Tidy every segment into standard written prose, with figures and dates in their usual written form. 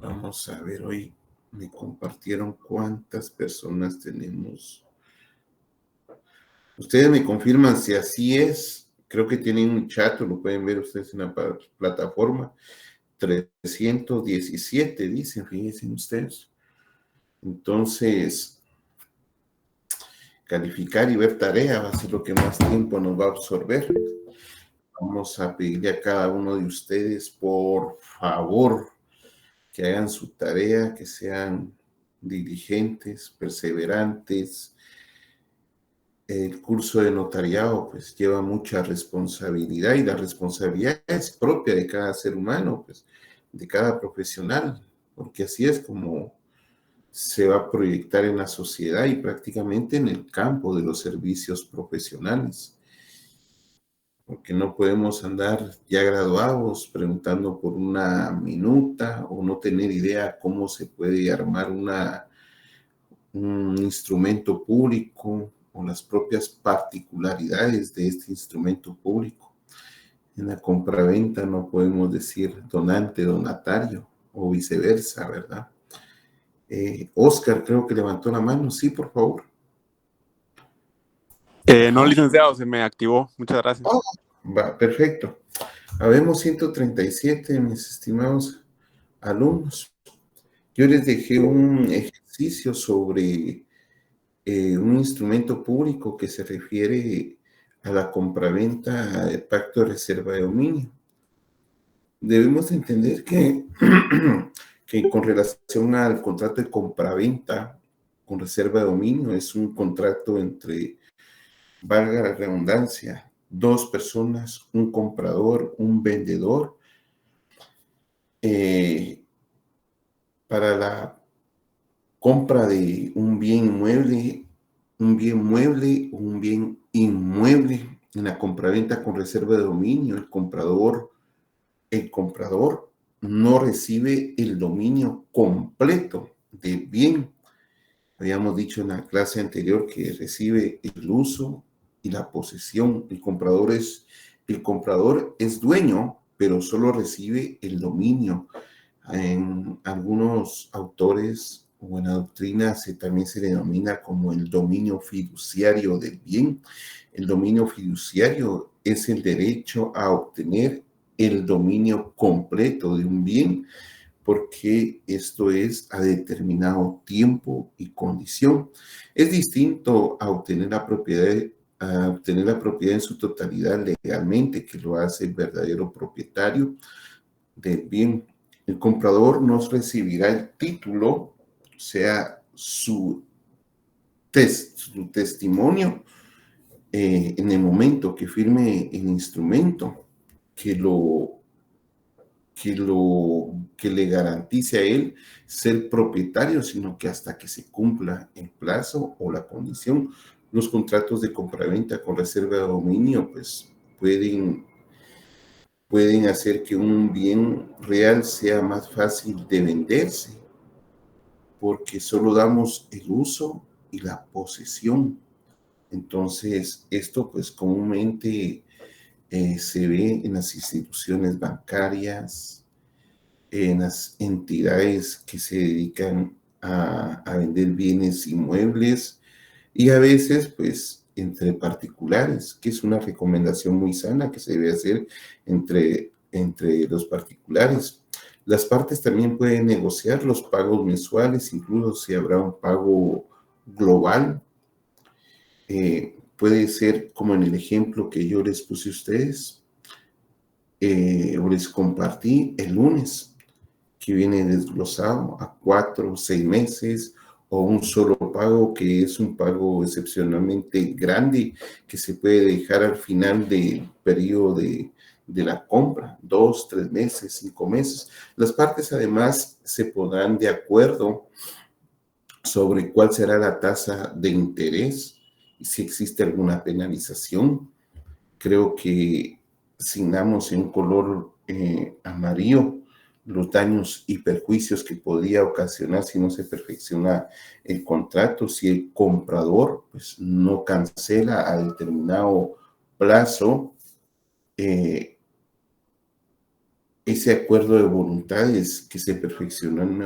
Vamos a ver, hoy me compartieron cuántas personas tenemos. Ustedes me confirman si así es. Creo que tienen un chat, o lo pueden ver ustedes en la plataforma. 317, dicen, fíjense ustedes. Entonces, calificar y ver tarea va a ser lo que más tiempo nos va a absorber. Vamos a pedirle a cada uno de ustedes, por favor, que hagan su tarea, que sean diligentes, perseverantes. El curso de notariado pues lleva mucha responsabilidad, y la responsabilidad es propia de cada ser humano, pues de cada profesional, porque así es como se va a proyectar en la sociedad y prácticamente en el campo de los servicios profesionales. Porque no podemos andar ya graduados preguntando por una minuta o no tener idea cómo se puede armar un instrumento público o las propias particularidades de este instrumento público. En la compraventa no podemos decir donante, donatario o viceversa, ¿verdad? Oscar creo que levantó la mano. Sí, por favor. No, licenciado, se me activó. Muchas gracias. Oh, va, perfecto. Habemos 137, mis estimados alumnos. Yo les dejé un ejercicio sobre un instrumento público que se refiere a la compraventa del pacto de reserva de dominio. Debemos entender que, que con relación al contrato de compraventa con reserva de dominio, es un contrato entre, valga la redundancia, dos personas, un comprador, un vendedor, para la compra de un bien inmueble, o un bien inmueble. En la compraventa con reserva de dominio, el comprador no recibe el dominio completo del bien. Habíamos dicho en la clase anterior que recibe el uso y la posesión. El comprador es dueño, pero solo recibe el dominio. En algunos autores o en la doctrina también se denomina como el dominio fiduciario del bien. El dominio fiduciario es el derecho a obtener el dominio completo de un bien, porque esto es a determinado tiempo y condición. Es distinto a obtener la propiedad en su totalidad legalmente, que lo hace el verdadero propietario del bien. El comprador no recibirá el título, o sea, su testimonio, en el momento que firme el instrumento que le garantice a él ser propietario, sino que hasta que se cumpla el plazo o la condición. Los contratos de compraventa con reserva de dominio pues pueden hacer que un bien real sea más fácil de venderse, porque solo damos el uso y la posesión. Entonces, esto pues comúnmente se ve en las instituciones bancarias, en las entidades que se dedican a vender bienes inmuebles, y a veces pues entre particulares, que es una recomendación muy sana que se debe hacer entre los particulares. Las partes también pueden negociar los pagos mensuales, incluso si habrá un pago global. Puede ser como en el ejemplo que yo les puse a ustedes, o les compartí el lunes, que viene desglosado a 4 o 6 meses, o un solo pago, que es un pago excepcionalmente grande, que se puede dejar al final del periodo de la compra, 2, 3 meses, 5 meses. Las partes además se pondrán de acuerdo sobre cuál será la tasa de interés y si existe alguna penalización. Creo que signamos en color amarillo los daños y perjuicios que podría ocasionar si no se perfecciona el contrato, si el comprador pues, no cancela a determinado plazo ese acuerdo de voluntades que se perfeccionó en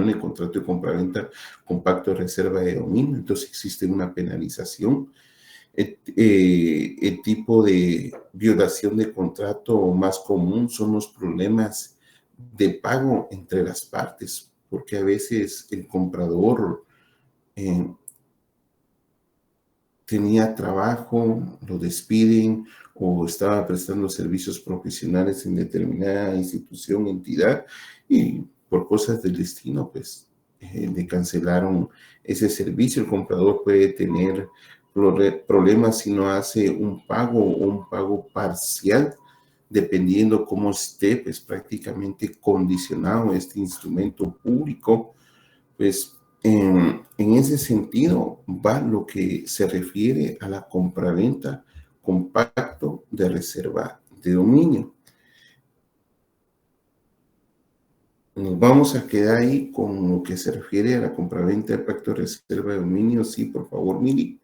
el contrato de compraventa con pacto de reserva de dominio. Entonces existe una penalización. El tipo de violación de contrato más común son los problemas de pago entre las partes, porque a veces el comprador tenía trabajo, lo despiden o estaba prestando servicios profesionales en determinada institución, entidad, y por cosas del destino, pues le cancelaron ese servicio. El comprador puede tener problemas si no hace un pago o un pago parcial, dependiendo cómo esté, pues prácticamente condicionado este instrumento público. Pues en ese sentido va lo que se refiere a la compraventa con pacto de reserva de dominio. Nos vamos a quedar ahí con lo que se refiere a la compraventa del pacto de reserva de dominio. Sí, por favor, Mili.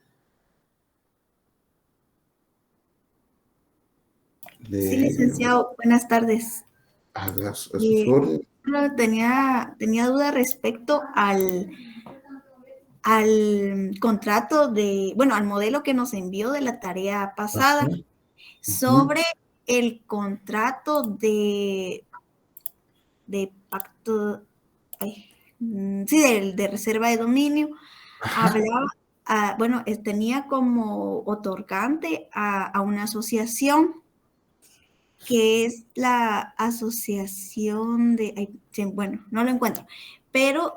Sí, licenciado, buenas tardes. A sus órdenes. Tenía duda respecto al contrato al modelo que nos envió de la tarea pasada. Ajá. Sobre el contrato de pacto, de reserva de dominio. Hablaba, tenía como otorgante a una asociación que es la asociación no lo encuentro, pero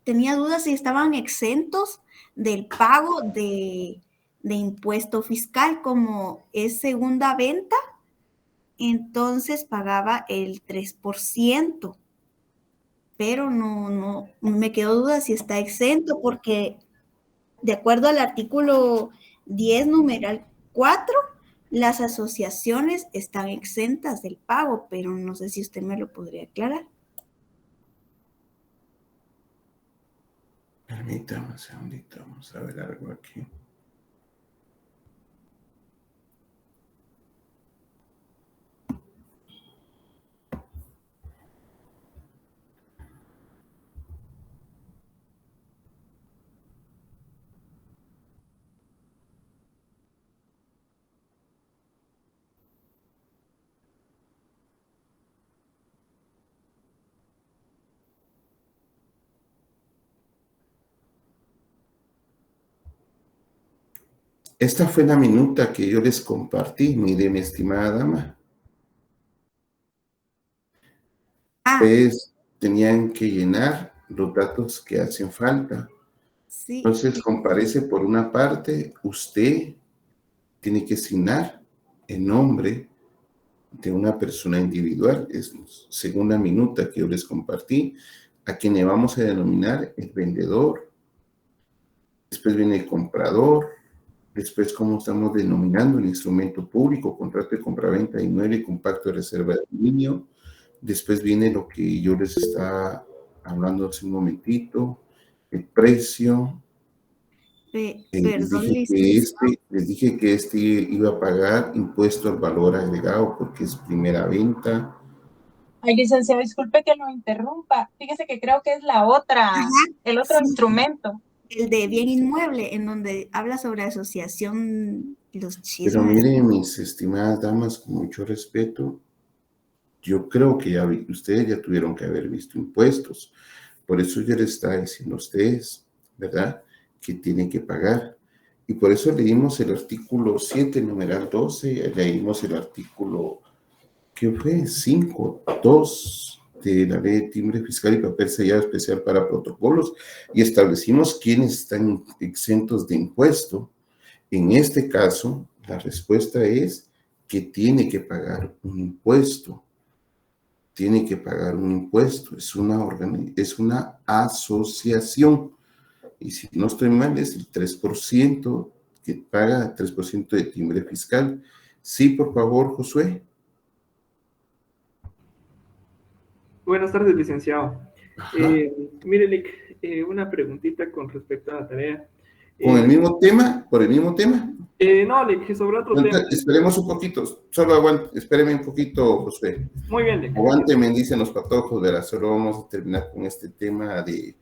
tenía dudas si estaban exentos del pago de impuesto fiscal. Como es segunda venta, entonces pagaba el 3%, pero no me quedó duda si está exento, porque de acuerdo al artículo 10, numeral 4, las asociaciones están exentas del pago, pero no sé si usted me lo podría aclarar. Permítame un segundito, vamos a ver algo aquí. Esta fue la minuta que yo les compartí, mire, mi estimada dama. Ustedes tenían que llenar los datos que hacen falta. Sí. Entonces, comparece por una parte, usted tiene que asignar el nombre de una persona individual, es según la minuta que yo les compartí, a quien le vamos a denominar el vendedor. Después viene el comprador. Después, cómo estamos denominando el instrumento público, contrato de compraventa de inmueble con pacto de reserva de dominio. Después viene lo que yo les estaba hablando hace un momentito, el precio. Les dije que este iba a pagar impuesto al valor agregado porque es primera venta. Ay, licenciado, disculpe que lo interrumpa. Fíjese que creo que es el otro instrumento. El de bien inmueble, en donde habla sobre asociación, los chismes. Pero miren, mis estimadas damas, con mucho respeto, yo creo que ustedes ya tuvieron que haber visto impuestos. Por eso yo les estaba diciendo a ustedes, ¿verdad?, que tienen que pagar. Y por eso leímos el artículo 7, numeral 12, leímos el artículo, ¿qué fue? 5.2 de la ley de timbre fiscal y papel sellado especial para protocolos, y establecimos quiénes están exentos de impuesto. En este caso, la respuesta es que tiene que pagar un impuesto. Tiene que pagar un impuesto. Es una asociación. Y si no estoy mal, es el 3% que paga, 3% de timbre fiscal. Sí, por favor, Josué. Buenas tardes, licenciado. Mire, Lick, una preguntita con respecto a la tarea. ¿Con el mismo tema? ¿Por el mismo tema? No, le dije sobre otro tema. Esperemos un poquito, solo aguante, espéreme un poquito, José. Muy bien, le Aguánteme, dicen los patojos, verá, solo vamos a terminar con este tema de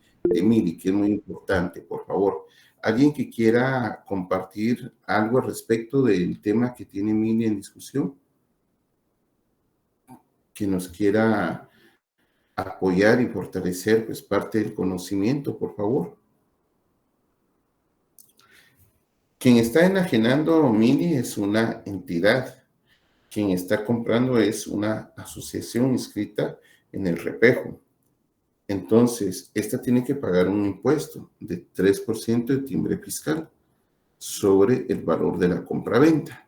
Mili, que es muy importante, por favor. ¿Alguien que quiera compartir algo al respecto del tema que tiene Mili en discusión? Que nos quiera apoyar y fortalecer, pues, parte del conocimiento, por favor. Quien está enajenando Mili es una entidad. Quien está comprando es una asociación inscrita en el Repejo. Entonces, esta tiene que pagar un impuesto de 3% de timbre fiscal sobre el valor de la compraventa.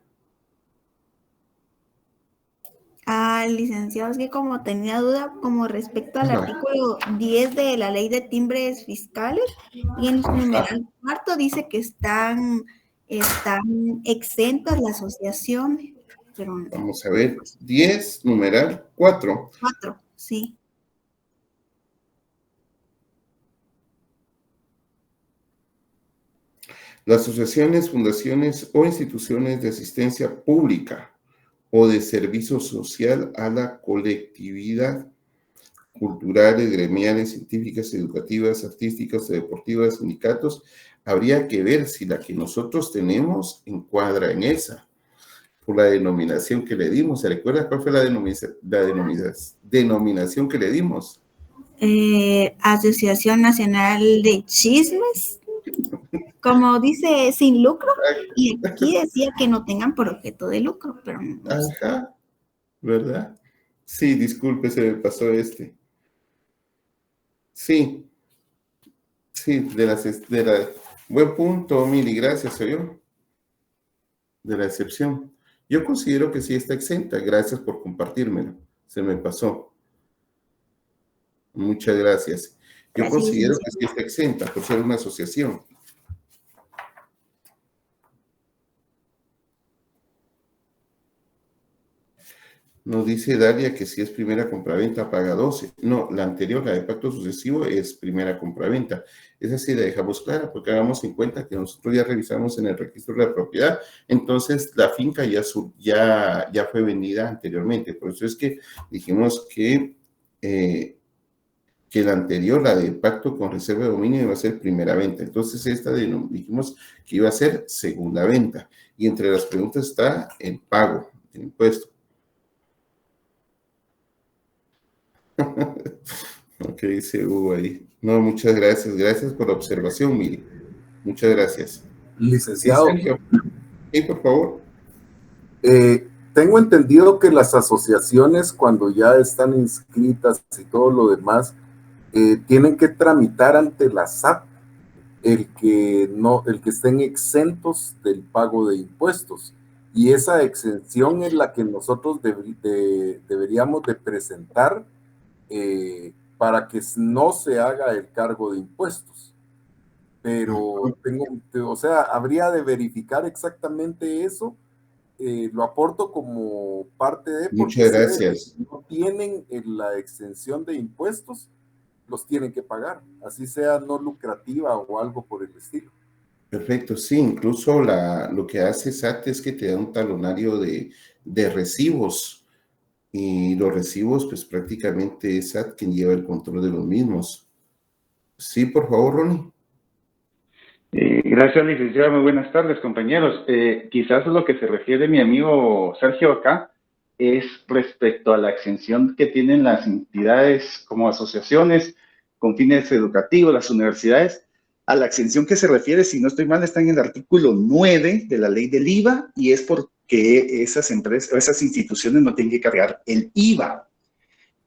Licenciado, es que como tenía duda como respecto al artículo 10 de la ley de timbres fiscales, y en su numeral cuarto dice que están exentas las asociaciones. Pero no. Vamos a ver, 10, numeral 4. 4, sí. Las asociaciones, fundaciones o instituciones de asistencia pública o de servicio social a la colectividad, culturales, gremiales, científicas, educativas, artísticas, deportivas, sindicatos, habría que ver si la que nosotros tenemos encuadra en esa, por la denominación que le dimos. ¿Se recuerda cuál fue la denominación que le dimos? Asociación Nacional de Chismes, como dice, sin lucro, y aquí decía que no tengan por objeto de lucro, pero no. Ajá, ¿verdad? Sí, disculpe, se me pasó este. Sí, buen punto, Mili, gracias, ¿se vio? De la excepción. Yo considero que sí está exenta, gracias por compartírmelo, se me pasó. Muchas gracias. Yo considero que sí está exenta por ser una asociación. Nos dice Dalia que si es primera compraventa paga 12. No, la anterior, la de pacto sucesivo, es primera compraventa. Esa sí la dejamos clara porque hagamos en cuenta que nosotros ya revisamos en el registro de la propiedad, entonces la finca ya fue vendida anteriormente. Por eso es que dijimos que la anterior, la de pacto con reserva de dominio, iba a ser primera venta. Entonces esta dijimos que iba a ser segunda venta. Y entre las preguntas está el pago del impuesto. Ok, dice Hugo ahí. No, muchas gracias. Gracias por la observación, Miri. Muchas gracias. Licenciado. Sí, por favor. Tengo entendido que las asociaciones, cuando ya están inscritas y todo lo demás, tienen que tramitar ante la SAT el que estén exentos del pago de impuestos. Y esa exención es la que nosotros deberíamos de presentar para que no se haga el cargo de impuestos. Pero habría de verificar exactamente eso. Lo aporto como parte de... Muchas gracias. Si no tienen la exención de impuestos, los tienen que pagar, así sea no lucrativa o algo por el estilo. Perfecto, sí, incluso lo que hace SAT es que te da un talonario de recibos, y los recibos, pues prácticamente es SAT quien lleva el control de los mismos. Sí, por favor, Ronnie. Gracias, licenciada. Muy buenas tardes, compañeros. Quizás lo que se refiere mi amigo Sergio acá es respecto a la exención que tienen las entidades como asociaciones con fines educativos, las universidades. A la exención que se refiere, si no estoy mal, está en el artículo 9 de la ley del IVA, y es porque esas empresas o esas instituciones no tienen que cargar el IVA.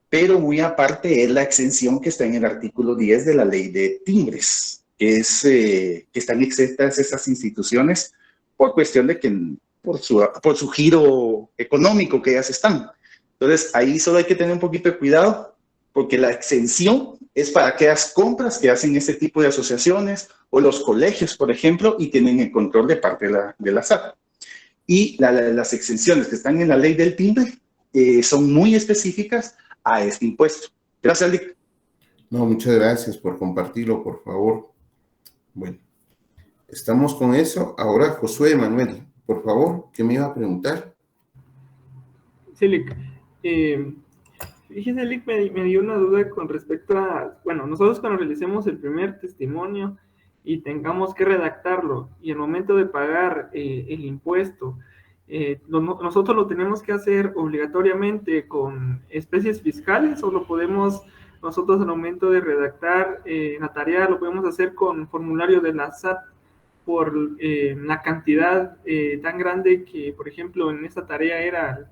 Pero muy aparte es la exención que está en el artículo 10 de la ley de timbres, que están exentas esas instituciones por cuestión de que por su giro económico que ellas están. Entonces, ahí solo hay que tener un poquito de cuidado, porque la exención es para aquellas compras que hacen este tipo de asociaciones o los colegios, por ejemplo, y tienen el control de parte de la SAT. Y las exenciones que están en la ley del timbre son muy específicas a este impuesto. Gracias, Lic. No, muchas gracias por compartirlo, por favor. Bueno, estamos con eso. Ahora, Josué Manuel, por favor, ¿qué me iba a preguntar? Sí, Lick. Fíjese, Lick, me dio una duda con respecto a, bueno, nosotros cuando realicemos el primer testimonio y tengamos que redactarlo, y al momento de pagar el impuesto, nosotros lo tenemos que hacer obligatoriamente con especies fiscales, o lo podemos nosotros al momento de redactar la tarea, lo podemos hacer con formulario de la SAT por la cantidad tan grande que, por ejemplo, en esta tarea era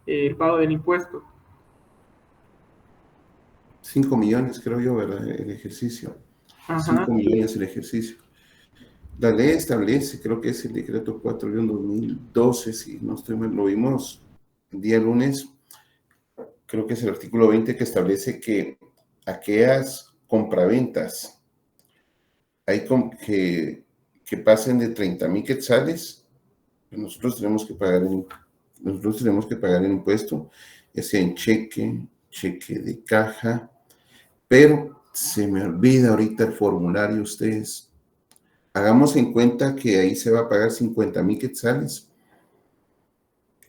el pago del impuesto. 5 millones, creo yo, ¿verdad? El ejercicio. Ajá. 5 millones el ejercicio. La ley establece, creo que es el decreto 4-2012, si no estoy mal, lo vimos el día lunes, creo que es el artículo 20 que establece que aquellas compraventas que pasen de 30,000 quetzales, nosotros tenemos que pagar el impuesto, ya sea en cheque de caja, pero se me olvida ahorita el formulario, ustedes. Hagamos en cuenta que ahí se va a pagar 50,000 quetzales.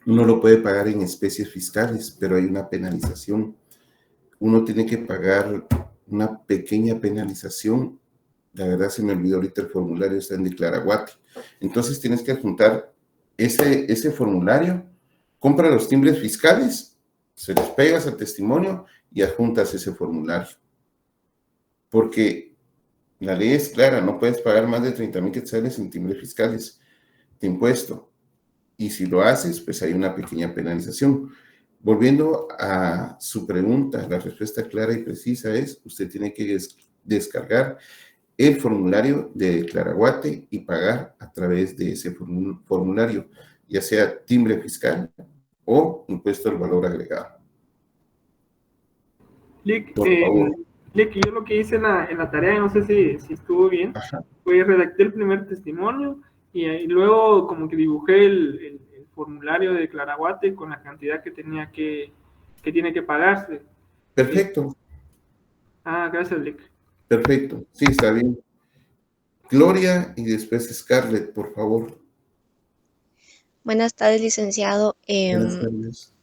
Uno lo puede pagar en especies fiscales, pero hay una penalización. Uno tiene que pagar una pequeña penalización. La verdad se me olvidó ahorita el formulario, está en Declaraguate. Entonces tienes que adjuntar ese formulario, compra los timbres fiscales, se los pegas al testimonio y adjuntas ese formulario. Porque la ley es clara, no puedes pagar más de 30,000 quetzales en timbres fiscales de impuesto. Y si lo haces, pues hay una pequeña penalización. Volviendo a su pregunta, la respuesta clara y precisa es, usted tiene que descargar el formulario de Declaraguate y pagar a través de ese formulario, ya sea timbre fiscal o impuesto al valor agregado. Lick, Por favor. Lick, yo lo que hice en la tarea, no sé si estuvo bien, fue redacté el primer testimonio y luego como que dibujé el formulario de Declaraguate con la cantidad que tiene que pagarse. Perfecto. Gracias, Lick. Perfecto, sí, está bien. Gloria y después Scarlett, por favor. Buenas tardes, licenciado. Buenas tardes.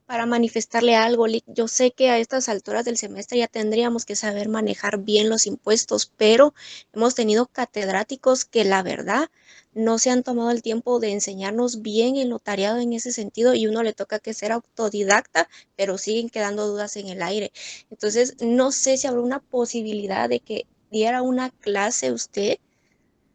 Para manifestarle algo, yo sé que a estas alturas del semestre ya tendríamos que saber manejar bien los impuestos, pero hemos tenido catedráticos que la verdad no se han tomado el tiempo de enseñarnos bien el notariado en ese sentido y uno le toca que ser autodidacta, pero siguen quedando dudas en el aire. Entonces, no sé si habrá una posibilidad de que diera una clase usted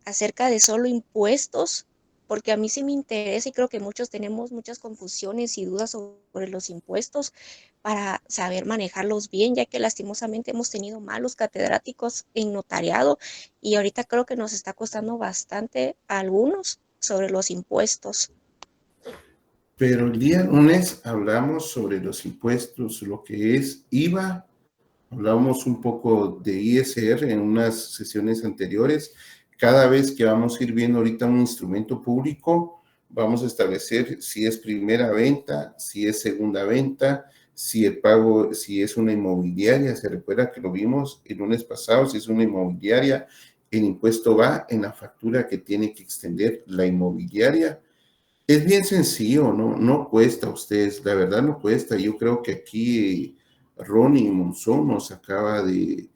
acerca de solo impuestos, porque a mí sí me interesa y creo que muchos tenemos muchas confusiones y dudas sobre los impuestos para saber manejarlos bien, ya que lastimosamente hemos tenido malos catedráticos en notariado y ahorita creo que nos está costando bastante a algunos sobre los impuestos. Pero el día lunes hablamos sobre los impuestos, lo que es IVA, hablamos un poco de ISR en unas sesiones anteriores. Cada vez que vamos a ir viendo ahorita un instrumento público, vamos a establecer si es primera venta, si es segunda venta, si el pago, si es una inmobiliaria. Se recuerda que lo vimos el lunes pasado, si es una inmobiliaria, el impuesto va en la factura que tiene que extender la inmobiliaria. Es bien sencillo, no cuesta a ustedes, la verdad no cuesta. Yo creo que aquí Ronnie Monzón nos acaba de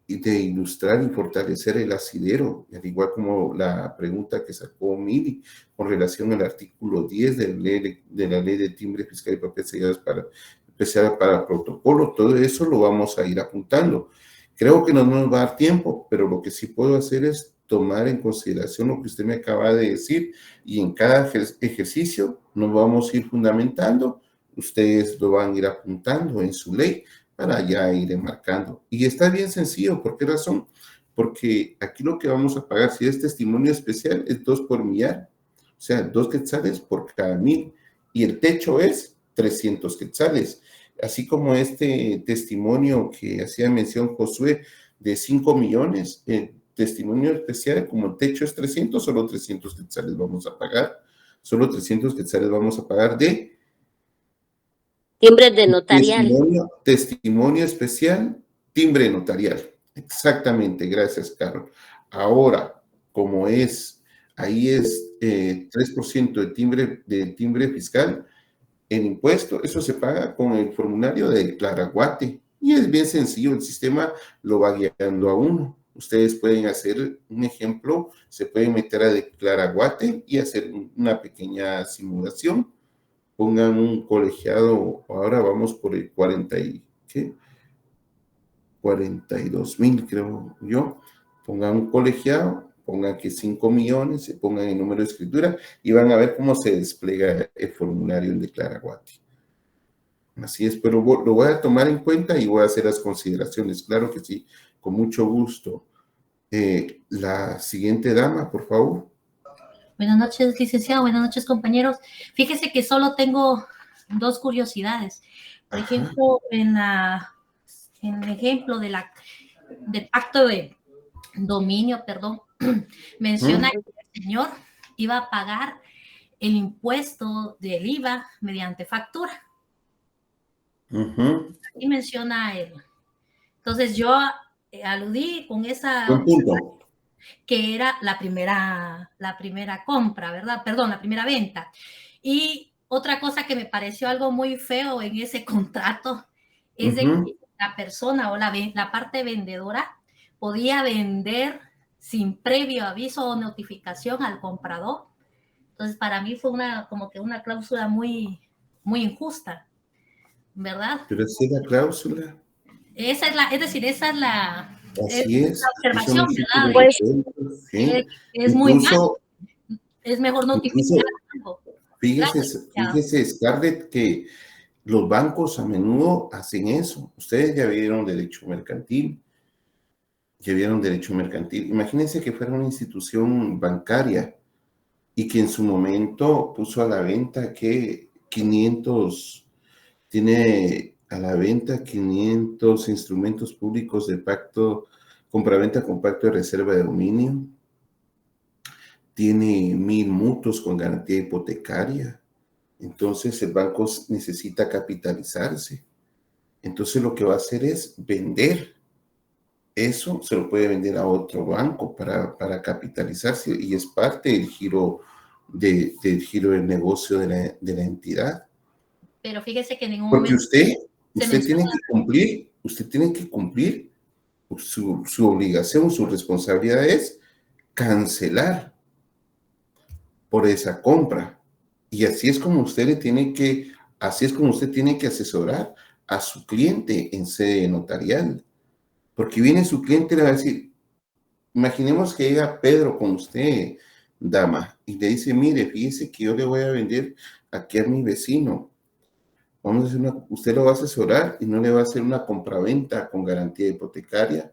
ilustrar y fortalecer el asidero, al igual como la pregunta que sacó Mili con relación al artículo 10 de la ley de timbre fiscal y papel especial para protocolo. Todo eso lo vamos a ir apuntando. Creo que no nos va a dar tiempo, pero lo que sí puedo hacer es tomar en consideración lo que usted me acaba de decir y en cada ejercicio nos vamos a ir fundamentando. Ustedes lo van a ir apuntando en su ley para ya ir enmarcando. Y está bien sencillo. ¿Por qué razón? Porque aquí lo que vamos a pagar, si es testimonio especial, es 2 por millar. O sea, 2 quetzales por cada 1,000. Y el techo es 300 quetzales. Así como este testimonio que hacía mención Josué de 5 millones, el testimonio especial, como el techo es 300, solo 300 quetzales vamos a pagar. Solo 300 quetzales vamos a pagar de timbre de notarial. Testimonio especial, timbre notarial. Exactamente, gracias, Carol. Ahora, como es ahí es 3% de timbre fiscal en impuesto. Eso se paga con el formulario de Claraguate. Y es bien sencillo, el sistema lo va guiando a uno. Ustedes pueden hacer un ejemplo, se pueden meter a Claraguate y hacer una pequeña simulación. Pongan un colegiado, ahora vamos por el 42,000, creo yo. Pongan un colegiado, pongan que 5 millones, se pongan el número de escritura y van a ver cómo se despliega el formulario en Claraguate. Así es, pero lo voy a tomar en cuenta y voy a hacer las consideraciones. Claro que sí, con mucho gusto. La siguiente dama, por favor. Buenas noches, licenciado. Buenas noches, compañeros. Fíjese que solo tengo 2 curiosidades. Por ejemplo, en el ejemplo del acto de dominio, menciona que el señor iba a pagar el impuesto del IVA mediante factura. Aquí menciona él. Entonces yo aludí con esa que era la primera compra, ¿verdad? Perdón, la primera venta. Y otra cosa que me pareció algo muy feo en ese contrato es de que la persona o la parte vendedora podía vender sin previo aviso o notificación al comprador. Entonces, para mí fue como que una cláusula muy, muy injusta, ¿verdad? Pero esa es la cláusula. Esa es la Así es. la observación, ¿verdad? Pues, sí. Es muy malo. Es mejor notificar algo. Fíjese, Scarlett, que los bancos a menudo hacen eso. Ustedes ya vieron derecho mercantil. Imagínense que fuera una institución bancaria y que en su momento puso a la venta que 500 instrumentos públicos de pacto, compraventa con pacto de reserva de dominio. Tiene 1,000 mutuos con garantía hipotecaria. Entonces el banco necesita capitalizarse. Entonces lo que va a hacer es vender. Eso se lo puede vender a otro banco para capitalizarse y es parte del giro del negocio de la entidad. Pero fíjese que en ningún Porque momento usted tiene que cumplir su obligación, su responsabilidad es cancelar por esa compra. Y así es como usted tiene que asesorar a su cliente en sede notarial. Porque viene su cliente y le va a decir, imaginemos que llega Pedro con usted, dama, y le dice, mire, fíjese que yo le voy a vender aquí a mi vecino. Vamos a hacer usted lo va a asesorar y no le va a hacer una compraventa con garantía hipotecaria,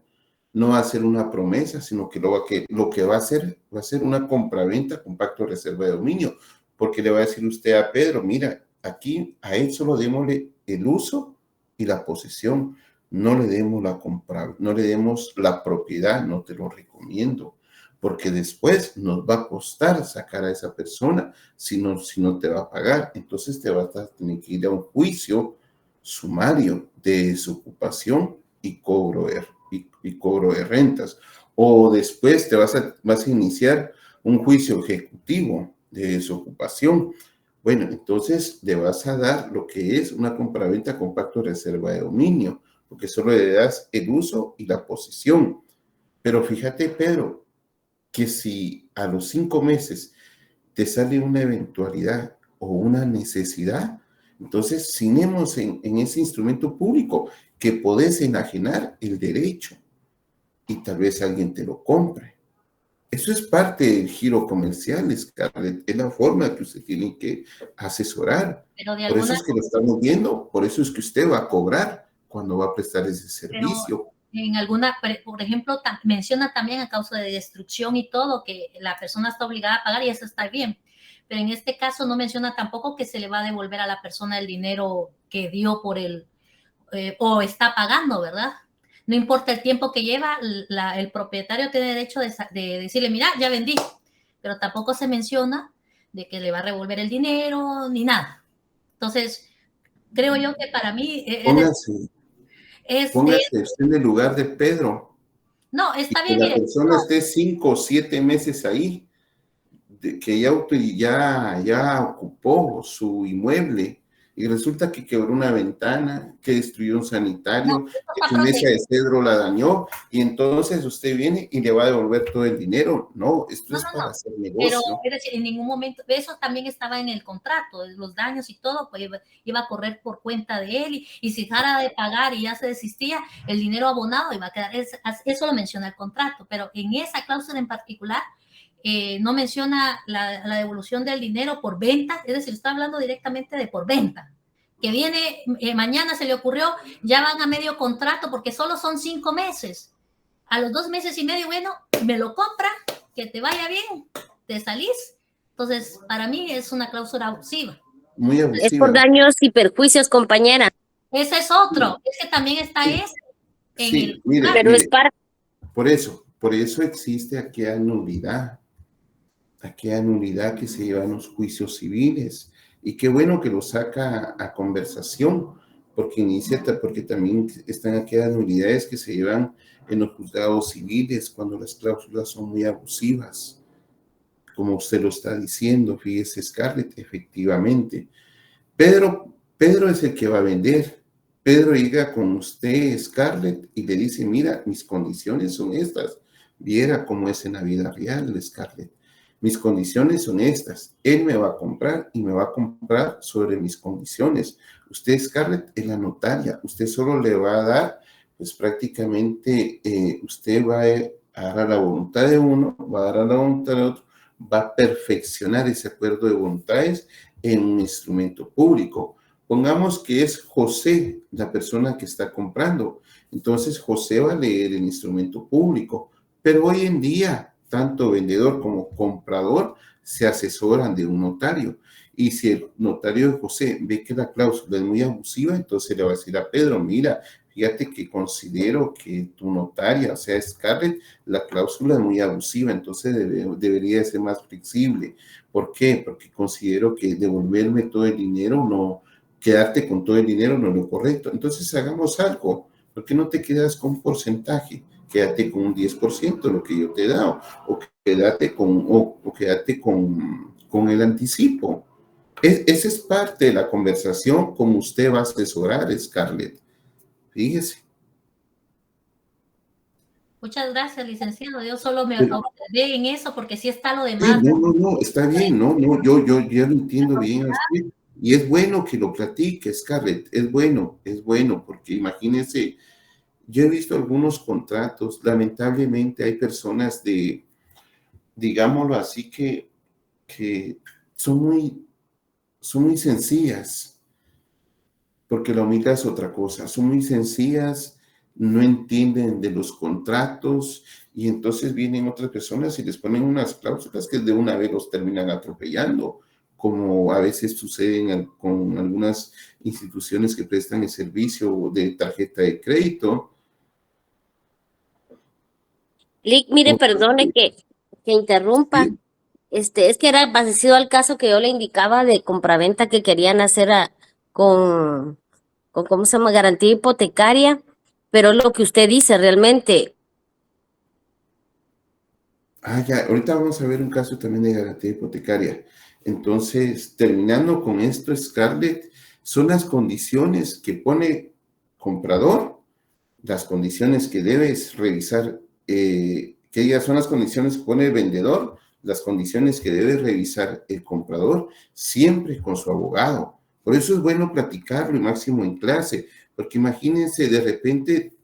no va a hacer una promesa, sino que lo que va a hacer una compraventa con pacto de reserva de dominio, porque le va a decir usted a Pedro, mira, aquí a él solo démosle el uso y la posesión. No le demos la propiedad, no te lo recomiendo, porque después nos va a costar sacar a esa persona si no te va a pagar. Entonces te vas a tener que ir a un juicio sumario de desocupación y cobro de rentas. O después vas a iniciar un juicio ejecutivo de desocupación. Bueno, entonces le vas a dar lo que es una compraventa con pacto de reserva de dominio, porque solo le das el uso y la posesión. Pero fíjate, Pedro, que si a los 5 meses te sale una eventualidad o una necesidad, entonces cinemos en ese instrumento público que podés enajenar el derecho y tal vez alguien te lo compre. Eso es parte del giro comercial, Scarlett. Es la forma que usted tiene que asesorar. Por eso es que lo estamos viendo, por eso es que usted va a cobrar cuando va a prestar ese servicio. Por ejemplo, menciona también a causa de destrucción y todo, que la persona está obligada a pagar y eso está bien. Pero en este caso no menciona tampoco que se le va a devolver a la persona el dinero que dio por o está pagando, ¿verdad? No importa el tiempo que lleva, el propietario tiene derecho de decirle, mira, ya vendí. Pero tampoco se menciona de que le va a devolver el dinero ni nada. Entonces, creo yo que para mí... Póngase usted en el lugar de Pedro. No, está bien. Que la persona esté 5 o 7 meses ahí. ya ocupó su inmueble y resulta que quebró una ventana, que destruyó un sanitario, que su mesa de cedro la dañó, y entonces usted viene y le va a devolver todo el dinero. No, esto es para hacer negocio. Pero, es decir, en ningún momento, eso también estaba en el contrato, los daños y todo, pues iba a correr por cuenta de él, y si dejara de pagar y ya se desistía, el dinero abonado iba a quedar, eso lo menciona el contrato, pero en esa cláusula en particular, no menciona la devolución del dinero por venta, es decir, está hablando directamente de por venta, que viene, mañana se le ocurrió, ya van a medio contrato porque solo son 5 meses, a los 2 meses y medio, bueno, me lo compra, que te vaya bien, te salís. Entonces, para mí es una cláusula abusiva. Muy abusiva. Es por daños y perjuicios, compañera. Ese es otro, es que también está ese. Sí, pero es para... Por eso existe aquella nulidad que se lleva en los juicios civiles, y qué bueno que lo saca a conversación, porque también están aquellas nulidades que se llevan en los juzgados civiles cuando las cláusulas son muy abusivas, como usted lo está diciendo, fíjese, Scarlett, efectivamente. Pedro es el que va a vender. Pedro llega con usted, Scarlett, y le dice, mira, mis condiciones son estas. Viera cómo es en la vida real, Scarlett. Mis condiciones son estas. Él me va a comprar y me va a comprar sobre mis condiciones. Usted, Scarlett, es la notaria. Usted solo le va a dar, pues prácticamente, usted va a dar a la voluntad de uno, va a dar a la voluntad de otro, va a perfeccionar ese acuerdo de voluntades en un instrumento público. Pongamos que es José la persona que está comprando. Entonces, José va a leer el instrumento público. Pero hoy en día, tanto vendedor como comprador se asesoran de un notario. Y si el notario de José ve que la cláusula es muy abusiva, entonces le va a decir a Pedro, mira, fíjate que considero que tu notaria, o sea, Scarlett, la cláusula es muy abusiva, entonces debería ser más flexible. ¿Por qué? Porque considero que devolverme todo el dinero, no, quedarte con todo el dinero no es lo correcto. Entonces hagamos algo. ¿Por qué no te quedas con un porcentaje? Quédate con un 10% de lo que yo te he dado, o quédate con el anticipo. Esa es parte de la conversación como usted va a asesorar, Scarlett. Fíjese. Muchas gracias, licenciado. Yo solo me observé en eso porque sí está lo demás. No, está bien, yo lo entiendo bien a usted. Y es bueno que lo platique, Scarlett, es bueno, porque imagínense, yo he visto algunos contratos, lamentablemente hay personas digámoslo así, que son muy sencillas, porque la humildad es otra cosa, son muy sencillas, no entienden de los contratos, y entonces vienen otras personas y les ponen unas cláusulas que de una vez los terminan atropellando, como a veces sucede con algunas instituciones que prestan el servicio de tarjeta de crédito. Lick, mire, perdone que interrumpa. Sí. Es que era parecido al caso que yo le indicaba de compraventa que querían hacer con ¿cómo se llama? Garantía hipotecaria, pero lo que usted dice realmente. Ya, ahorita vamos a ver un caso también de garantía hipotecaria. Entonces, terminando con esto, Scarlett, son las condiciones que pone comprador, las condiciones que debes revisar, que ellas son las condiciones que pone el vendedor, las condiciones que debe revisar el comprador, siempre con su abogado. Por eso es bueno platicarlo y máximo en clase, porque imagínense, de repente,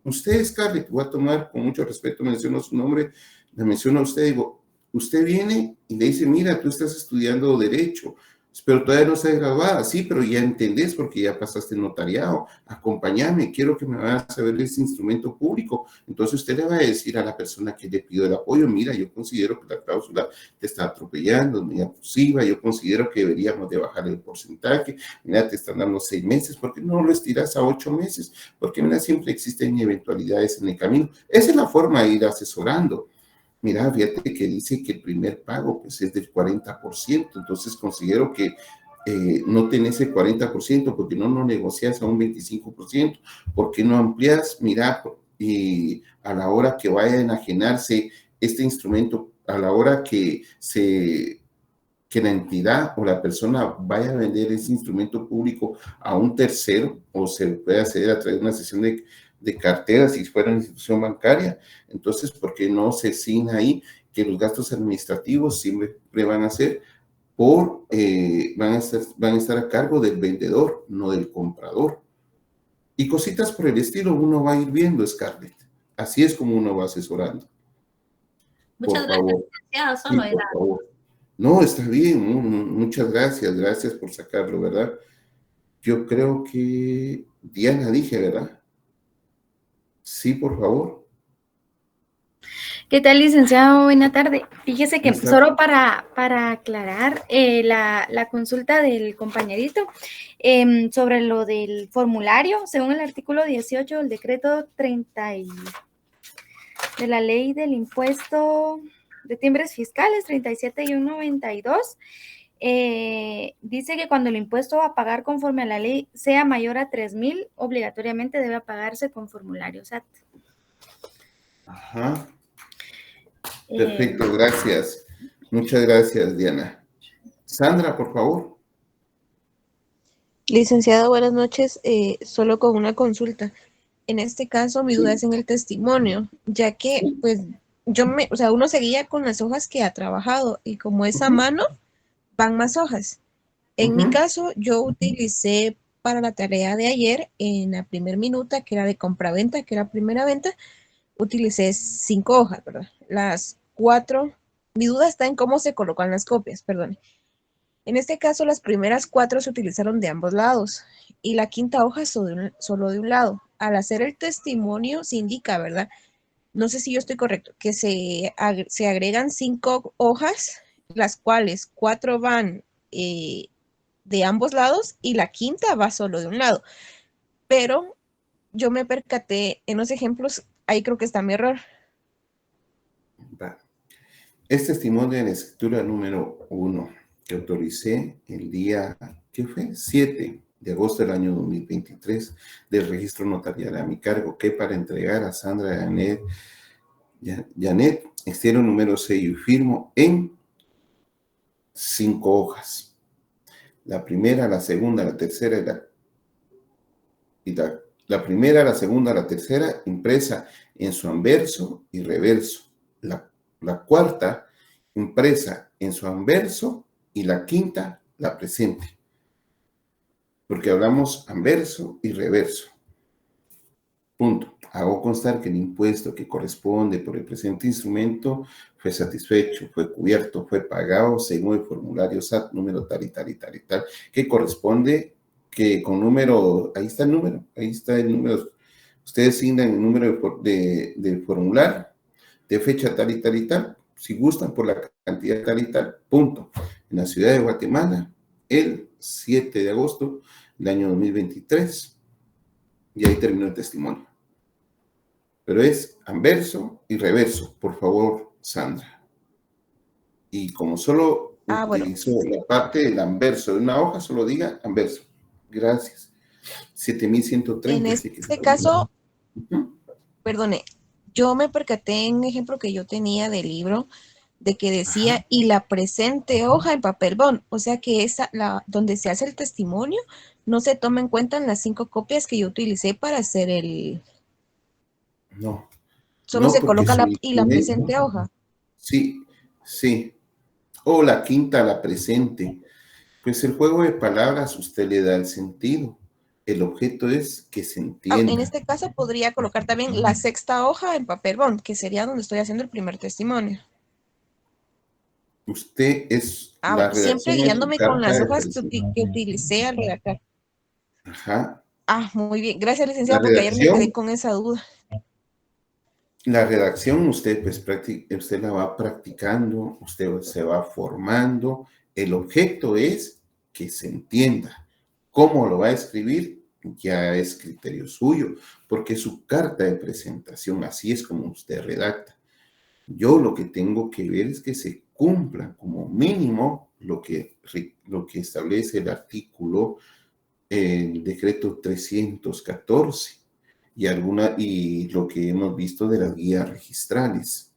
usted, Scarlett, voy a tomar con mucho respeto, menciono su nombre, le menciono a usted, digo, usted viene y le dice, mira, tú estás estudiando Derecho, pero todavía no estás graduada, sí, pero ya entendés porque ya pasaste el notariado, acompáñame, quiero que me vayas a ver ese instrumento público. Entonces usted le va a decir a la persona que le pidió el apoyo, mira, yo considero que la cláusula te está atropellando, es muy abusiva, yo considero que deberíamos de bajar el porcentaje, mira, te están dando 6 meses, ¿por qué no lo estiras a 8 meses? Porque mira, siempre existen eventualidades en el camino. Esa es la forma de ir asesorando. Mira, fíjate que dice que el primer pago pues, es del 40%, entonces considero que no tenés el 40%, porque no negocias a un 25%, ¿por qué no amplias? Mira, y a la hora que vaya a enajenarse este instrumento a la hora que la entidad o la persona vaya a vender ese instrumento público a un tercero, o se puede hacer a través de una sesión de cartera si fuera una institución bancaria, entonces, ¿por qué no se signa ahí que los gastos administrativos siempre van a ser van a estar a cargo del vendedor, no del comprador? Y cositas por el estilo uno va a ir viendo, Scarlett. Así es como uno va asesorando. Muchas Por favor. gracias, solo Sí, era. por favor. No, está bien. Muchas gracias por sacarlo, ¿verdad? Yo creo que Diana dije, ¿verdad? Sí, por favor. ¿Qué tal, licenciado? Buena tarde. Fíjese que Buenas solo para aclarar la consulta del compañerito sobre lo del formulario, según el artículo 18 del decreto 30 de la ley del impuesto de timbres fiscales 37-192, dice que cuando el impuesto a pagar conforme a la ley sea mayor a 3,000, obligatoriamente debe pagarse con formulario SAT. Ajá. Perfecto, gracias. Muchas gracias, Diana. Sandra, por favor. Licenciado, buenas noches. Solo con una consulta. En este caso, mi duda es en el testimonio, ya que, pues, uno seguía con las hojas que ha trabajado y como es a mano, van más hojas. En mi caso, yo utilicé para la tarea de ayer, en la primer minuta, que era de compraventa, que era primera venta, utilicé 5 hojas, ¿verdad? Las 4, mi duda está en cómo se colocan las copias, perdón. En este caso, las primeras 4 se utilizaron de ambos lados y la quinta hoja solo de un lado. Al hacer el testimonio se indica, ¿verdad? No sé si yo estoy correcto, que se agregan 5 hojas, las cuales 4 van de ambos lados y la quinta va solo de un lado. Pero yo me percaté en los ejemplos, ahí creo que está mi error. Es testimonio en la escritura número 1 que autoricé el día, ¿qué fue? 7 de agosto del año 2023 del registro notarial a mi cargo, que para entregar a Sandra Janet, extiendo número 6 y firmo en 5 hojas. La primera, la segunda, la tercera la primera, la segunda, la tercera, impresa en su anverso y reverso. La cuarta, impresa en su anverso, y la quinta, la presente. Porque hablamos anverso y reverso. Punto. Hago constar que el impuesto que corresponde por el presente instrumento fue satisfecho, fue cubierto, fue pagado según el formulario SAT número tal y tal y tal y tal, que corresponde que con número, ahí está el número, ustedes asignan el número del formulario de fecha tal y tal y tal, si gustan por la cantidad tal y tal, punto. En la ciudad de Guatemala, el 7 de agosto del año 2023, y ahí terminó el testimonio. Pero es anverso y reverso, por favor, Sandra. Y como solo utilizó la parte del anverso de una hoja, solo diga anverso. Gracias. 7,130. En este caso, perdone, yo me percaté en un ejemplo que yo tenía del libro de que decía y la presente hoja en papel bond, o sea que donde se hace el testimonio no se toma en cuenta en las 5 copias que yo utilicé para hacer el... No. Solo se coloca la presente hoja. Sí. O la quinta, la presente. Pues el juego de palabras usted le da el sentido. El objeto es que se entienda. En este caso podría colocar también la 6ª hoja en papel bond, que sería donde estoy haciendo el primer testimonio. Usted es la siempre guiándome con las hojas que utilicé al redactar. Ajá. Muy bien. Gracias, licenciado, porque ayer me quedé con esa duda. La redacción usted la va practicando, usted se va formando. El objeto es que se entienda. ¿Cómo lo va a escribir? Ya es criterio suyo, porque es su carta de presentación, así es como usted redacta. Yo lo que tengo que ver es que se cumpla como mínimo lo que establece el artículo, el decreto 314 y lo que hemos visto de las guías registrales.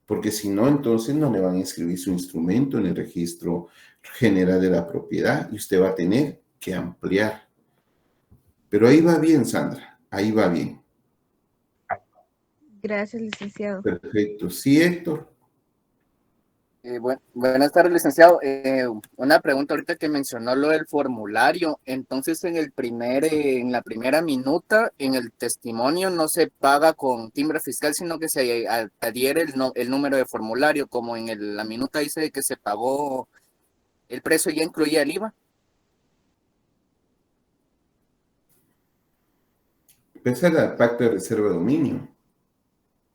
porque si no, entonces no le van a inscribir su instrumento en el registro general de la propiedad y usted va a tener que ampliar. Pero ahí va bien, Sandra, ahí va bien. Gracias, licenciado. Perfecto. Sí, Héctor. Buenas tardes, licenciado. Una pregunta ahorita que mencionó lo del formulario. Entonces, en la primera minuta, en el testimonio, no se paga con timbre fiscal, sino que se adhiere el número de formulario, como en la minuta dice que se pagó el precio, ya incluía el IVA. Esa es la pacto de reserva de dominio.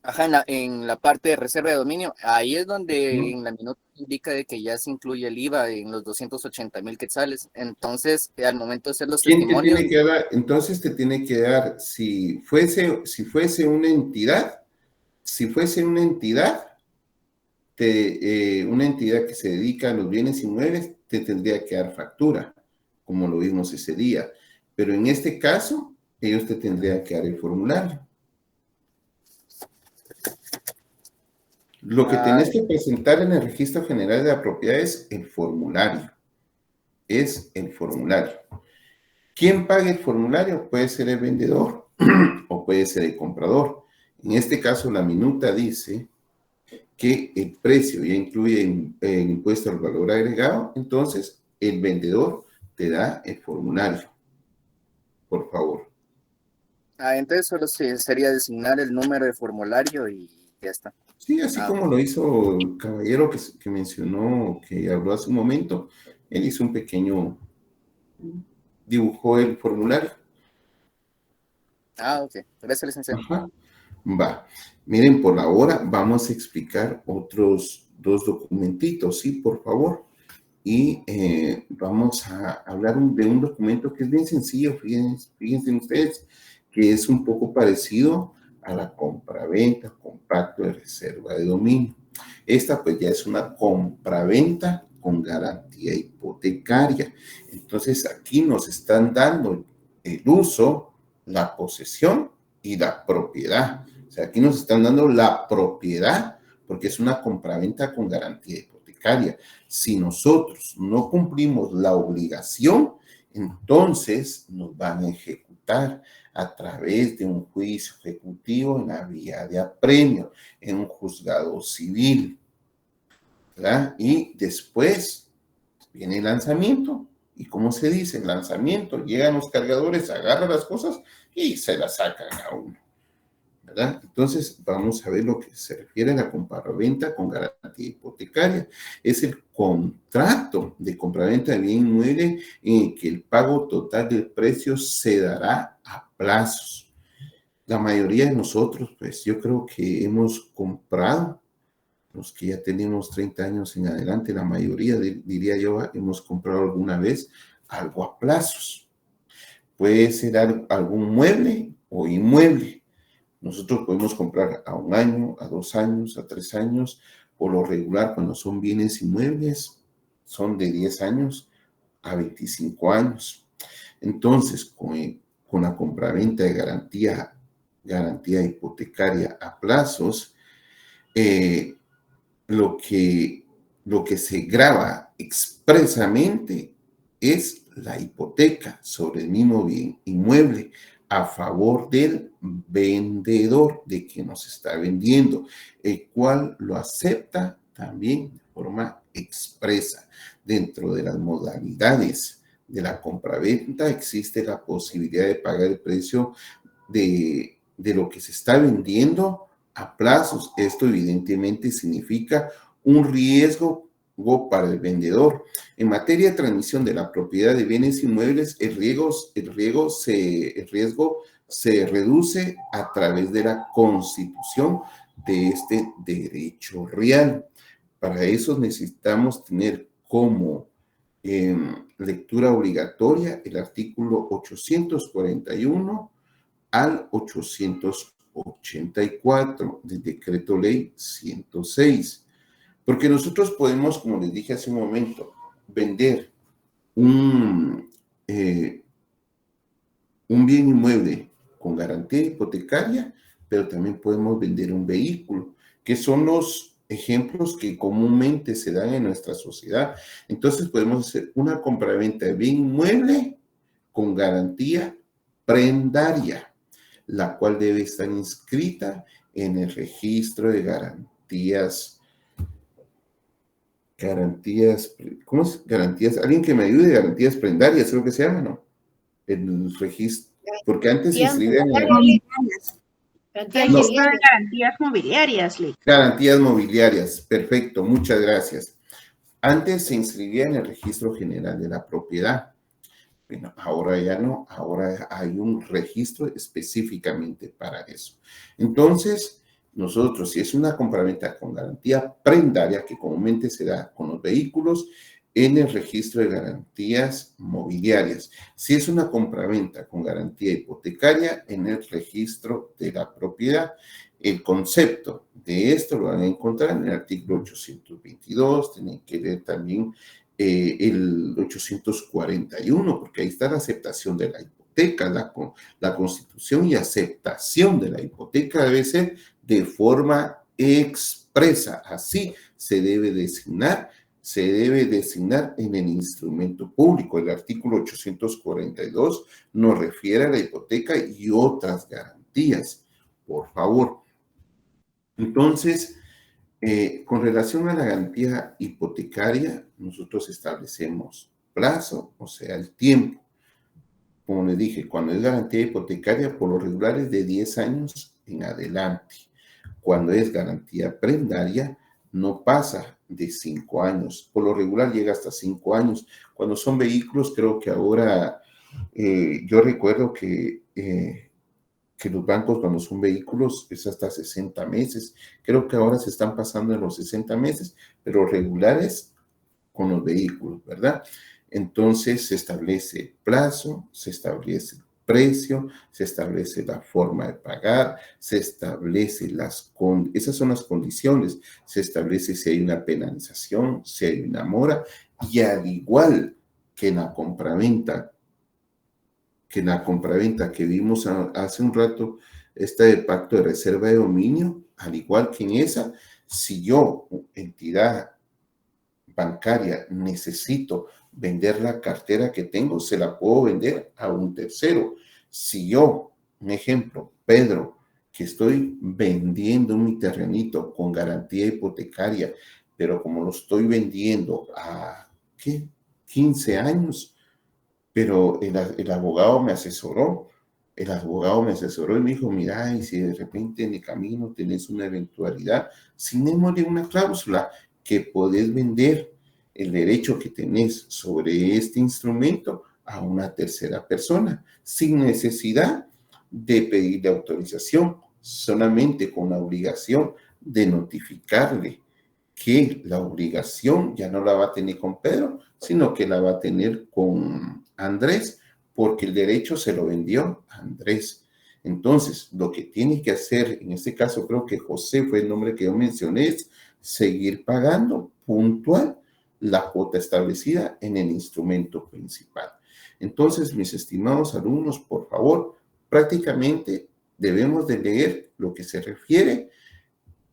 Ajá, en la parte de reserva de dominio, ahí es donde en la minuta indica de que ya se incluye el IVA en los 280,000 quetzales. Entonces, al momento de hacer los ¿Quién te testimonios... tiene que dar? Entonces te tiene que dar, si fuese una entidad, una entidad que se dedica a los bienes inmuebles, te tendría que dar factura, como lo vimos ese día. Pero en este caso, ellos te tendrían que dar el formulario. Lo que tenés que presentar en el registro general de la propiedad es el formulario. Es el formulario. ¿Quién paga el formulario? Puede ser el vendedor o puede ser el comprador. En este caso, la minuta dice que el precio ya incluye el impuesto al valor agregado, entonces el vendedor te da el formulario. Por favor. Entonces solo sería designar el número de formulario y ya está. Sí, así como lo hizo el caballero que mencionó, que habló hace un momento, él hizo un pequeño, dibujó el formulario. Ok. Gracias, licenciado. Ajá. Va. Miren, por ahora vamos a explicar otros 2 documentitos, ¿sí? Por favor. Y vamos a hablar de un documento que es bien sencillo, fíjense ustedes, que es un poco parecido a la compraventa con pacto de reserva de dominio. Esta pues ya es una compraventa con garantía hipotecaria. Entonces aquí nos están dando el uso, la posesión y la propiedad. O sea, aquí nos están dando la propiedad porque es una compraventa con garantía hipotecaria. Si nosotros no cumplimos la obligación, entonces nos van a ejecutar a través de un juicio ejecutivo en la vía de apremio, en un juzgado civil, ¿verdad? Y después viene el lanzamiento. ¿Y cómo se dice? El lanzamiento, llegan los cargadores, agarran las cosas y se las sacan a uno, ¿verdad? Entonces, vamos a ver lo que se refiere a la compraventa con garantía hipotecaria. Es el contrato de compraventa de bien inmueble en que el pago total del precio se dará a plazos. La mayoría de nosotros, pues yo creo que hemos comprado, los que ya tenemos 30 años en adelante, la mayoría, diría yo, hemos comprado alguna vez algo a plazos. Puede ser algún mueble o inmueble. Nosotros podemos comprar a 1 año, a 2 años, a 3 años. Por lo regular, cuando son bienes inmuebles, son de 10 años a 25 años. Entonces, con la compraventa de garantía hipotecaria a plazos, lo que se grava expresamente es la hipoteca sobre el mismo bien inmueble a favor del vendedor, de quien nos está vendiendo, el cual lo acepta también de forma expresa. Dentro de las modalidades de la compraventa existe la posibilidad de pagar el precio de lo que se está vendiendo a plazos. Esto evidentemente significa un riesgo para el vendedor. En materia de transmisión de la propiedad de bienes inmuebles, el riesgo se reduce a través de la constitución de este derecho real. Para eso necesitamos tener como lectura obligatoria el artículo 841 al 884 del decreto ley 106. Porque nosotros podemos, como les dije hace un momento, vender un bien inmueble con garantía hipotecaria, pero también podemos vender un vehículo, que son los ejemplos que comúnmente se dan en nuestra sociedad. Entonces podemos hacer una compraventa de bien inmueble con garantía prendaria, la cual debe estar inscrita en el registro de garantías. ¿Cómo es? Garantías, alguien que me ayude, garantías prendarias, creo que se llama, ¿no? El registro, porque antes se inscribían en garantías mobiliarias, Lick. Garantías mobiliarias, perfecto, muchas gracias. Antes se inscribía en el registro general de la propiedad. Bueno, ahora ya no, ahora hay un registro específicamente para eso. Entonces, nosotros, si es una compraventa con garantía prendaria, que comúnmente se da con los vehículos, en el registro de garantías mobiliarias. Si es una compraventa con garantía hipotecaria, en el registro de la propiedad. El concepto de esto lo van a encontrar en el artículo 822, tienen que leer también el 841, porque ahí está la aceptación de la hipoteca, la constitución y aceptación de la hipoteca debe ser de forma expresa. Así se debe designar en el instrumento público. El artículo 842 nos refiere a la hipoteca y otras garantías, por favor. Entonces, con relación a la garantía hipotecaria, nosotros establecemos plazo, o sea, el tiempo. Como les dije, cuando es garantía hipotecaria, por lo regular es de 10 años en adelante. Cuando es garantía prendaria, no pasa de 5 años. Por lo regular llega hasta 5 años. Cuando son vehículos, creo que ahora, yo recuerdo que los bancos cuando son vehículos es hasta 60 meses. Creo que ahora se están pasando en los 60 meses, pero regulares con los vehículos, ¿verdad? Entonces se establece plazo, se establece precio, se establece la forma de pagar, se establece esas son las condiciones, se establece si hay una penalización, si hay una mora, y al igual que en la compraventa, que vimos hace un rato, de pacto de reserva de dominio, al igual que en esa, si yo, entidad bancaria, necesito vender la cartera que tengo, se la puedo vender a un tercero. Si yo, un ejemplo, Pedro, que estoy vendiendo mi terrenito con garantía hipotecaria, pero como lo estoy vendiendo a, 15 años, pero el abogado me asesoró y me dijo, mira, y si de repente en el camino tenés una eventualidad, signémosle una cláusula que podés vender el derecho que tenés sobre este instrumento a una tercera persona, sin necesidad de pedirle autorización, solamente con la obligación de notificarle que la obligación ya no la va a tener con Pedro, sino que la va a tener con Andrés, porque el derecho se lo vendió a Andrés. Entonces, lo que tiene que hacer, en este caso creo que José fue el nombre que yo mencioné, es seguir pagando puntual la cuota establecida en el instrumento principal. Entonces, mis estimados alumnos, por favor, prácticamente debemos de leer lo que se refiere.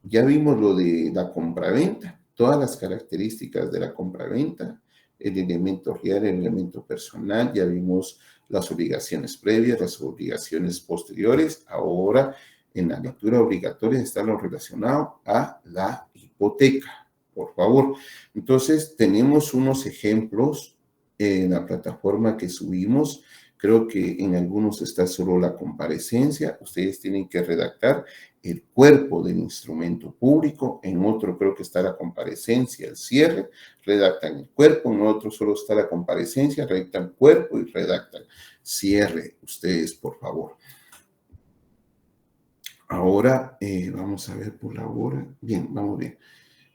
Ya vimos lo de la compraventa, todas las características de la compraventa, el elemento real, el elemento personal, ya vimos las obligaciones previas, las obligaciones posteriores. Ahora, en la lectura obligatoria está lo relacionado a la hipoteca, por favor. Entonces, tenemos unos ejemplos en la plataforma que subimos. Creo que en algunos está solo la comparecencia. Ustedes tienen que redactar el cuerpo del instrumento público. En otro creo que está la comparecencia, el cierre. Redactan el cuerpo. En otro solo está la comparecencia. Redactan cuerpo y redactan cierre. Ustedes, por favor. Ahora vamos a ver por la hora. Bien, vamos bien.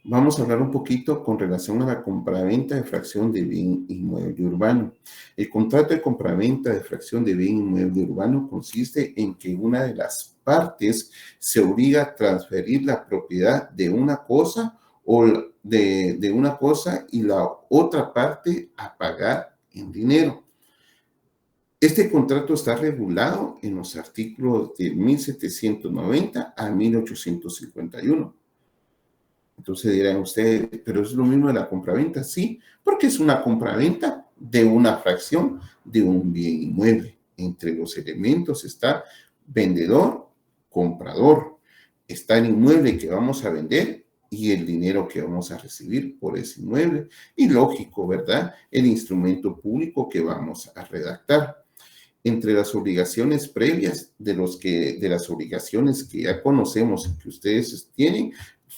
Vamos a hablar un poquito con relación a la compraventa de fracción de bien inmueble urbano. El contrato de compraventa de fracción de bien inmueble urbano consiste en que una de las partes se obliga a transferir la propiedad de una cosa o de una cosa y la otra parte a pagar en dinero. Este contrato está regulado en los artículos de 1790 a 1851. Entonces dirán ustedes, pero es lo mismo de la compraventa. Sí, porque es una compraventa de una fracción de un bien inmueble. Entre los elementos está vendedor, comprador, está el inmueble que vamos a vender y el dinero que vamos a recibir por ese inmueble. Y lógico, ¿verdad? El instrumento público que vamos a redactar. Entre las obligaciones previas de las obligaciones que ya conocemos y que ustedes tienen,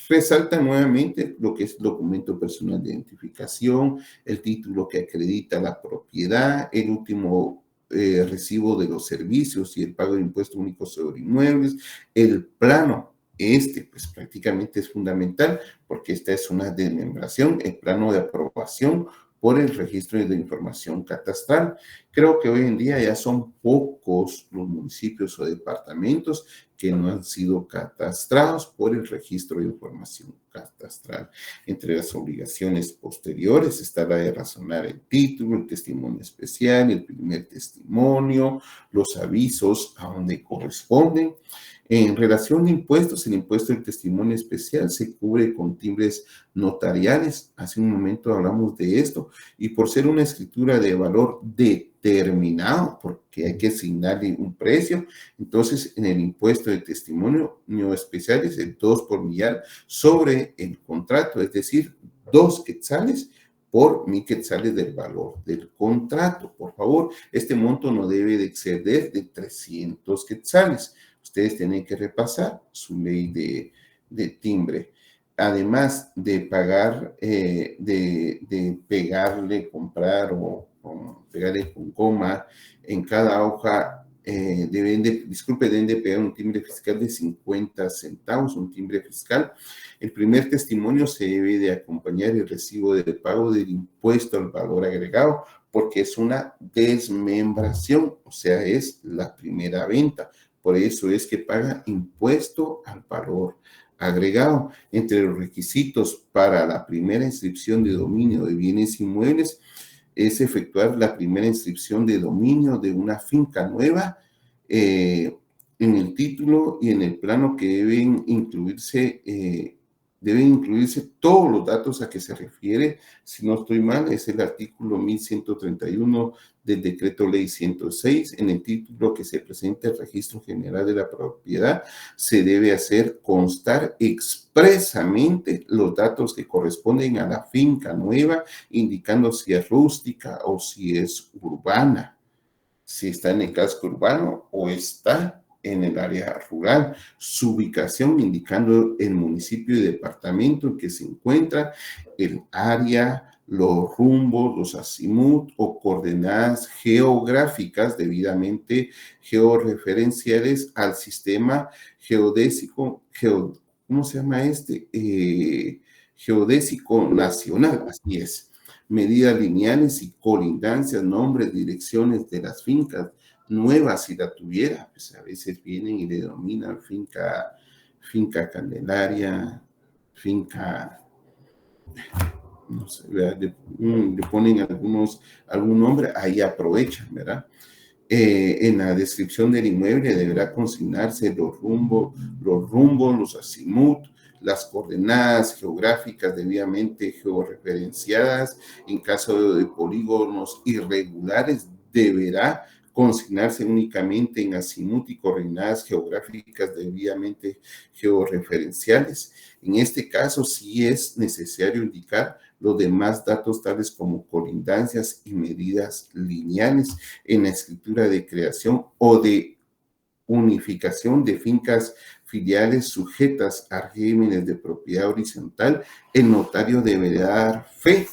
resalta nuevamente lo que es el documento personal de identificación, el título que acredita la propiedad, el último recibo de los servicios y el pago de impuesto único sobre inmuebles, el plano. Pues prácticamente es fundamental porque esta es una desmembración, el plano de aprobación por el registro de información catastral. Creo que hoy en día ya son pocos los municipios o departamentos que no han sido catastrados por el registro de información catastral. Entre las obligaciones posteriores está la de razonar el título, el testimonio especial, el primer testimonio, los avisos a donde corresponden. En relación a impuestos, el impuesto del testimonio especial se cubre con timbres notariales. Hace un momento hablamos de esto. Y por ser una escritura de valor determinado, porque hay que asignarle un precio, entonces en el impuesto de testimonio especial es el 2 por millar sobre el contrato, es decir, 2 quetzales por 1,000 quetzales del valor del contrato. Por favor, este monto no debe de exceder de 300 quetzales. Ustedes tienen que repasar su ley de timbre. Además de pagar, de pegarle, comprar o pegarle con coma en cada hoja, deben de pegar un timbre fiscal de 50 centavos, un timbre fiscal. El primer testimonio se debe de acompañar el recibo de pago del impuesto al valor agregado, porque es una desmembración, o sea, es la primera venta. Por eso es que paga impuesto al valor agregado. Entre los requisitos para la primera inscripción de dominio de bienes inmuebles es efectuar la primera inscripción de dominio de una finca nueva en el título y en el plano que deben incluirse todos los datos a que se refiere. Si no estoy mal, es el artículo 1131 del Decreto Ley 106. En el título que se presenta el Registro General de la Propiedad, se debe hacer constar expresamente los datos que corresponden a la finca nueva, indicando si es rústica o si es urbana, si está en el casco urbano o está en el área rural, su ubicación indicando el municipio y departamento en que se encuentra, el área, los rumbos, los azimut o coordenadas geográficas debidamente georreferenciales al sistema geodésico, ¿cómo se llama este? Geodésico nacional, así es. Medidas lineales y colindancias, nombres, direcciones de las fincas nuevas, si la tuviera, pues a veces vienen y le denominan finca Candelaria, finca, no sé, le ponen algún nombre, ahí aprovechan, ¿verdad? En la descripción del inmueble deberá consignarse los rumbos, los azimut, las coordenadas geográficas debidamente georreferenciadas. En caso de polígonos irregulares, deberá consignarse únicamente en azimut y coordenadas geográficas debidamente georreferenciales. En este caso, sí es necesario indicar los demás datos tales como colindancias y medidas lineales en la escritura de creación o de unificación de fincas filiales sujetas a regímenes de propiedad horizontal. El notario deberá dar fe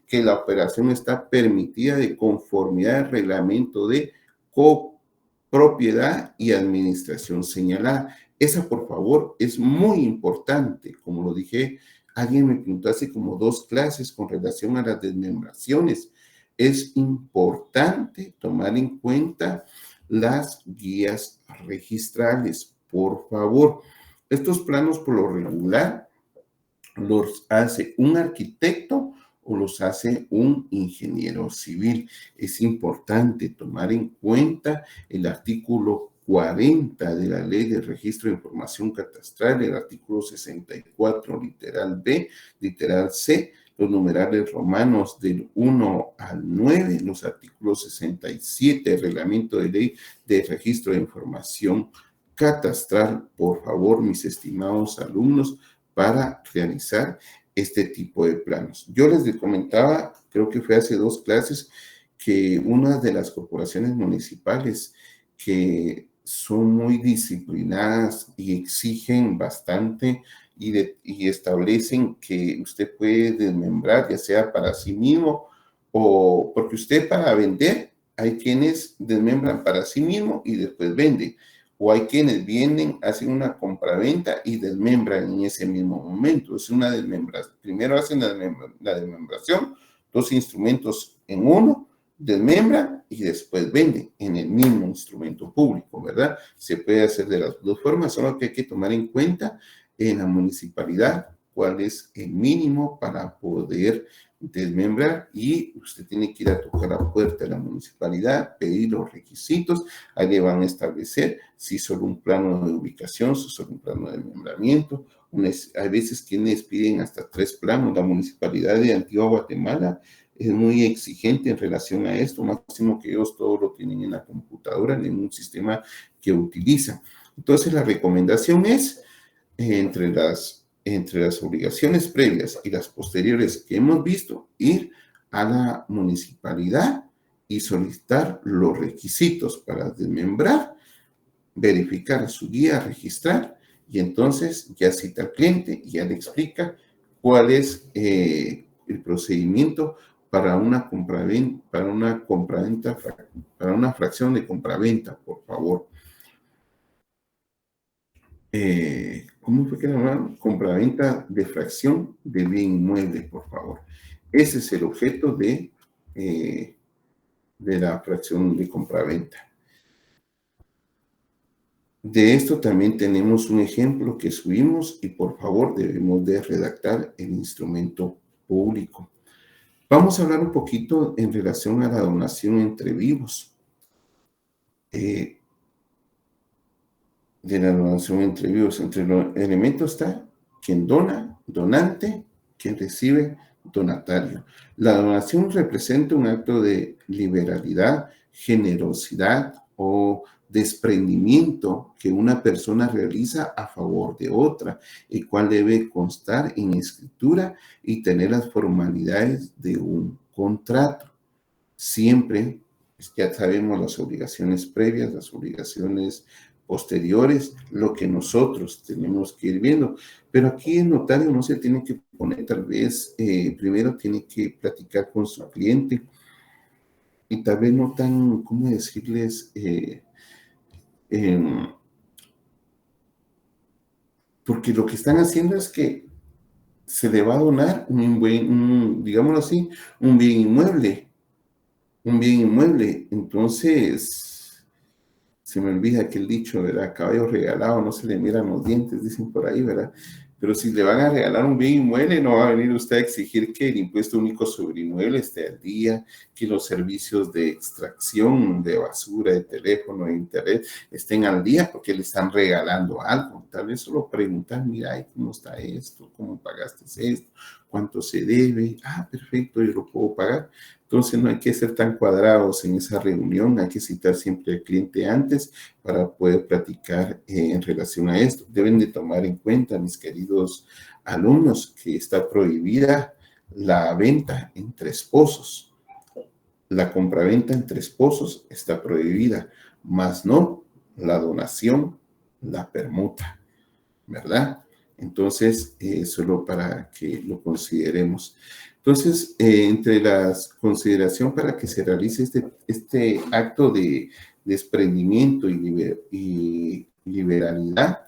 que la operación está permitida de conformidad al reglamento de copropiedad y administración señalada. Esa, por favor, es muy importante. Como lo dije, alguien me preguntó hace como 2 clases con relación a las desmembraciones. Es importante tomar en cuenta las guías registrales, por favor. Estos planos, por lo regular, los hace un arquitecto o los hace un ingeniero civil. Es importante tomar en cuenta el artículo 40 de la Ley de Registro de Información Catastral, el artículo 64, literal B, literal C, los numerales romanos del 1 al 9, los artículos 67 del Reglamento de Ley de Registro de Información Catastral, por favor, mis estimados alumnos, para realizar este tipo de planos. Yo les comentaba, creo que fue hace 2 clases, que una de las corporaciones municipales que son muy disciplinadas y exigen bastante y establecen que usted puede desmembrar, ya sea para sí mismo o porque usted para vender, hay quienes desmembran para sí mismo y después venden. O hay quienes vienen, hacen una compraventa y desmembran en ese mismo momento. Es una desmembración. Primero hacen la desmembración, 2 instrumentos en uno, desmembran y después venden en el mismo instrumento público, ¿verdad? Se puede hacer de las 2 formas, solo que hay que tomar en cuenta en la municipalidad cuál es el mínimo para poder desmembrar, y usted tiene que ir a tocar la puerta de la municipalidad, pedir los requisitos, ahí le van a establecer si solo un plano de ubicación, si solo un plano de desmembramiento. Hay veces quienes piden hasta 3 planos. La municipalidad de Antigua Guatemala es muy exigente en relación a esto, máximo que ellos todo lo tienen en la computadora, en un sistema que utilizan. Entonces la recomendación es, entre las obligaciones previas y las posteriores que hemos visto, ir a la municipalidad y solicitar los requisitos para desmembrar, verificar a su guía, registrar, y entonces ya cita al cliente y ya le explica cuál es el procedimiento para una compraventa, para una fracción de compraventa, por favor. ¿Cómo fue que llamaban? Compraventa de fracción de bien inmueble, por favor. Ese es el objeto de la fracción de compraventa. De esto también tenemos un ejemplo que subimos y por favor debemos de redactar el instrumento público. Vamos a hablar un poquito en relación a la donación entre vivos. De la donación entre vivos, entre los elementos está quien dona, donante, quien recibe, donatario. La donación representa un acto de liberalidad, generosidad o desprendimiento que una persona realiza a favor de otra, el cual debe constar en escritura y tener las formalidades de un contrato. Siempre, ya sabemos las obligaciones previas, las obligaciones posteriores, lo que nosotros tenemos que ir viendo. Pero aquí el notario no se tiene que poner, tal vez primero tiene que platicar con su cliente y tal vez no tan, ¿cómo decirles? Porque lo que están haciendo es que se le va a donar digámoslo así, un bien inmueble. Un bien inmueble. Entonces, se me olvida aquel dicho, ¿verdad? Caballo regalado no se le miran los dientes, dicen por ahí, ¿verdad? Pero si le van a regalar un bien inmueble, no va a venir usted a exigir que el impuesto único sobre inmueble esté al día, que los servicios de extracción de basura, de teléfono, de internet estén al día porque le están regalando algo. Tal vez solo preguntar, mira, ¿cómo está esto? ¿Cómo pagaste esto? ¿Cuánto se debe? Ah, perfecto, yo lo puedo pagar. Entonces no hay que ser tan cuadrados en esa reunión, hay que citar siempre al cliente antes para poder platicar en relación a esto. Deben de tomar en cuenta, mis queridos alumnos, que está prohibida la venta entre esposos. La compraventa entre esposos está prohibida, más no la donación, la permuta, ¿verdad? Entonces, solo para que lo consideremos. Entonces, entre las consideraciones para que se realice este acto de desprendimiento y liberalidad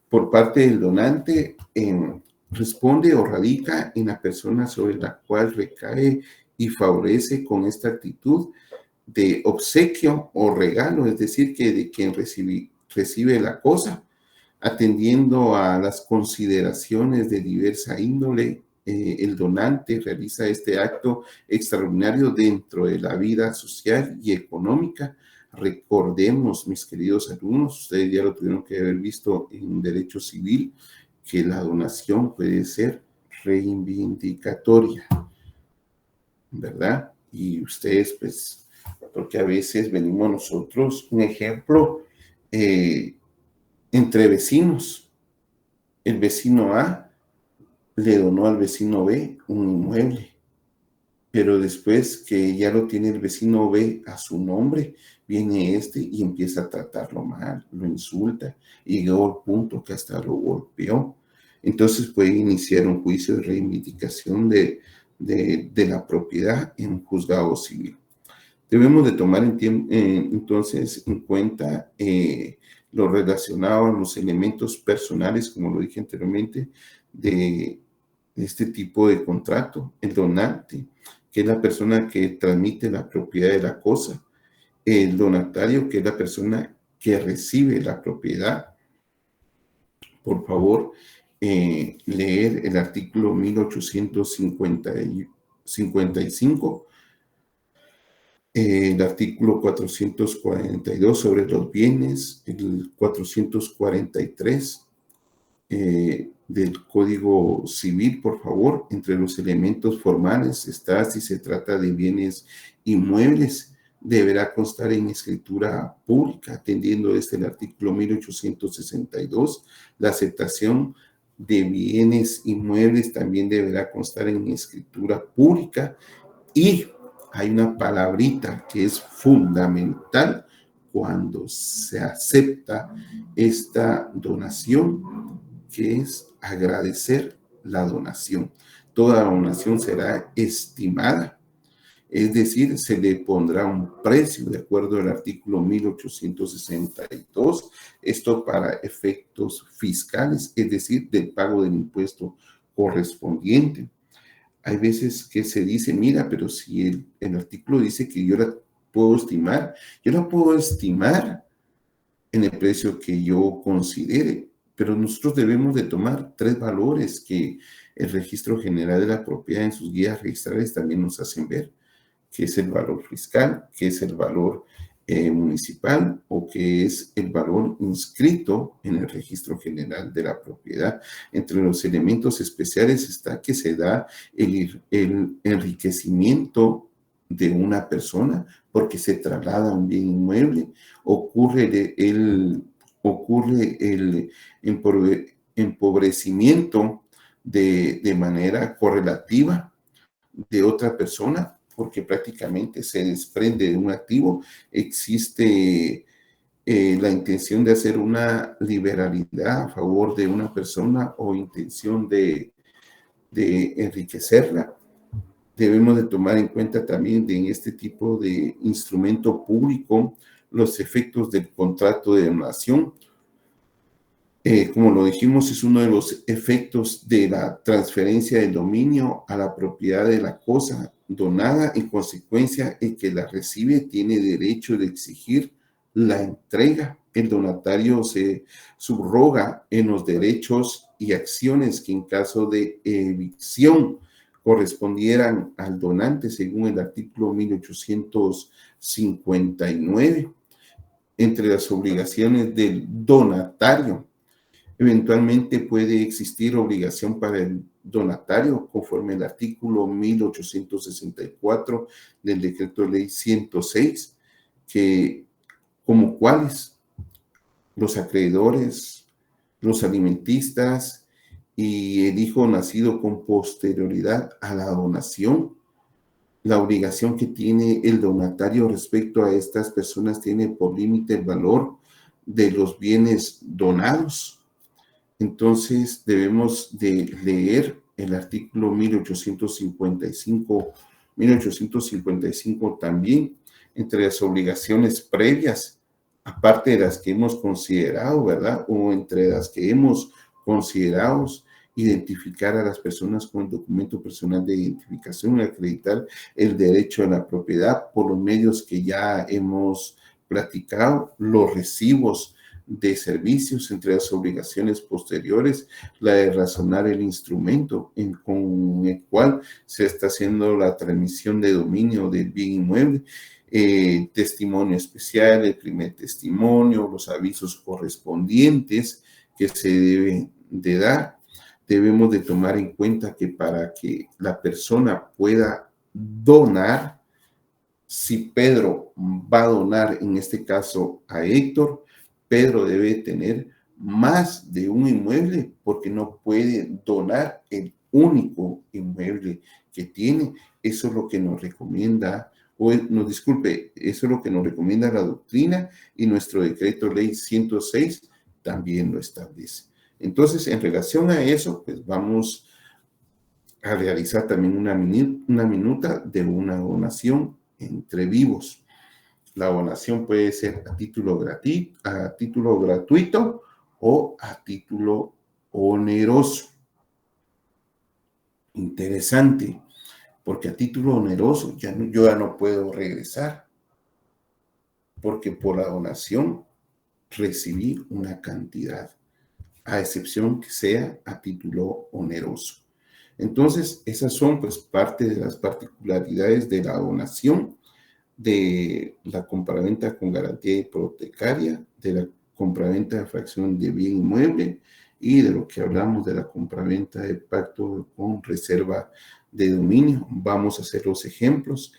por parte del donante, responde o radica en la persona sobre la cual recae y favorece con esta actitud de obsequio o regalo, es decir, que de quien recibe la cosa, atendiendo a las consideraciones de diversa índole. El donante realiza este acto extraordinario dentro de la vida social y económica Recordemos, mis queridos alumnos, ustedes ya lo tuvieron que haber visto en Derecho Civil, que la donación puede ser reivindicatoria, ¿verdad? Y ustedes, pues, porque a veces venimos nosotros, un ejemplo, entre vecinos. El vecino A le donó al vecino B un inmueble, pero después que ya lo tiene el vecino B a su nombre, viene este y empieza a tratarlo mal, lo insulta y llegó al punto que hasta lo golpeó. Entonces puede iniciar un juicio de reivindicación de la propiedad en un juzgado civil. Debemos de tomar entonces en cuenta lo relacionado a los elementos personales, como lo dije anteriormente, de este tipo de contrato. El donante, que es la persona que transmite la propiedad de la cosa. El donatario, que es la persona que recibe la propiedad. Por favor, leer el artículo 1855, el artículo 442 sobre los bienes, el 443 del Código Civil, por favor. Entre los elementos formales está, si se trata de bienes inmuebles, deberá constar en escritura pública, atendiendo desde el artículo 1862. La aceptación de bienes inmuebles también deberá constar en escritura pública. Y hay una palabrita que es fundamental cuando se acepta esta donación, que es agradecer la donación. Toda donación será estimada, es decir, se le pondrá un precio de acuerdo al artículo 1862, esto para efectos fiscales, es decir, del pago del impuesto correspondiente. Hay veces que se dice, mira, pero si el artículo dice que yo la puedo estimar en el precio que yo considere, pero nosotros debemos de tomar 3 valores que el Registro General de la Propiedad en sus guías registrales también nos hacen ver, que es el valor fiscal, que es el valor municipal o que es el valor inscrito en el Registro General de la Propiedad. Entre los elementos especiales está que se da el enriquecimiento de una persona porque se traslada un bien inmueble, ocurre el empobrecimiento de manera correlativa de otra persona, porque prácticamente se desprende de un activo. Existe la intención de hacer una liberalidad a favor de una persona o intención de enriquecerla. Debemos de tomar en cuenta también en este tipo de instrumento público los efectos del contrato de donación. Como lo dijimos, es uno de los efectos de la transferencia del dominio a la propiedad de la cosa donada. En consecuencia, el que la recibe tiene derecho de exigir la entrega. El donatario se subroga en los derechos y acciones que en caso de evicción correspondieran al donante, según el artículo 1859. Entre las obligaciones del donatario, eventualmente puede existir obligación para el donatario conforme al artículo 1864 del Decreto Ley 106, que como cuáles los acreedores, los alimentistas y el hijo nacido con posterioridad a la donación. La obligación que tiene el donatario respecto a estas personas tiene por límite el valor de los bienes donados. Entonces debemos de leer el artículo 1855 también, entre las obligaciones previas, aparte de las que hemos considerado, ¿verdad? O entre las que hemos considerado, identificar a las personas con el documento personal de identificación y acreditar el derecho a la propiedad por los medios que ya hemos platicado, los recibos de servicios. Entre las obligaciones posteriores, la de razonar el instrumento con el cual se está haciendo la transmisión de dominio del bien inmueble. testimonio especial, el primer testimonio, los avisos correspondientes que se deben de dar. Debemos de tomar en cuenta que para que la persona pueda donar, si Pedro va a donar, en este caso a Héctor, Pedro debe tener más de un inmueble porque no puede donar el único inmueble que tiene. Eso es lo que nos recomienda, disculpe, eso es lo que nos recomienda la doctrina y nuestro decreto ley 106 también lo establece. Entonces, en relación a eso, pues vamos a realizar también una minuta de una donación entre vivos. La donación puede ser a título gratuito o a título oneroso. Interesante, porque a título oneroso yo ya no puedo regresar, porque por la donación recibí una cantidad, a excepción que sea a título oneroso. Entonces, esas son pues parte de las particularidades de la donación, de la compraventa con garantía hipotecaria, de la compraventa de fracción de bien inmueble y de lo que hablamos de la compraventa de pacto con reserva de dominio. Vamos a hacer los ejemplos.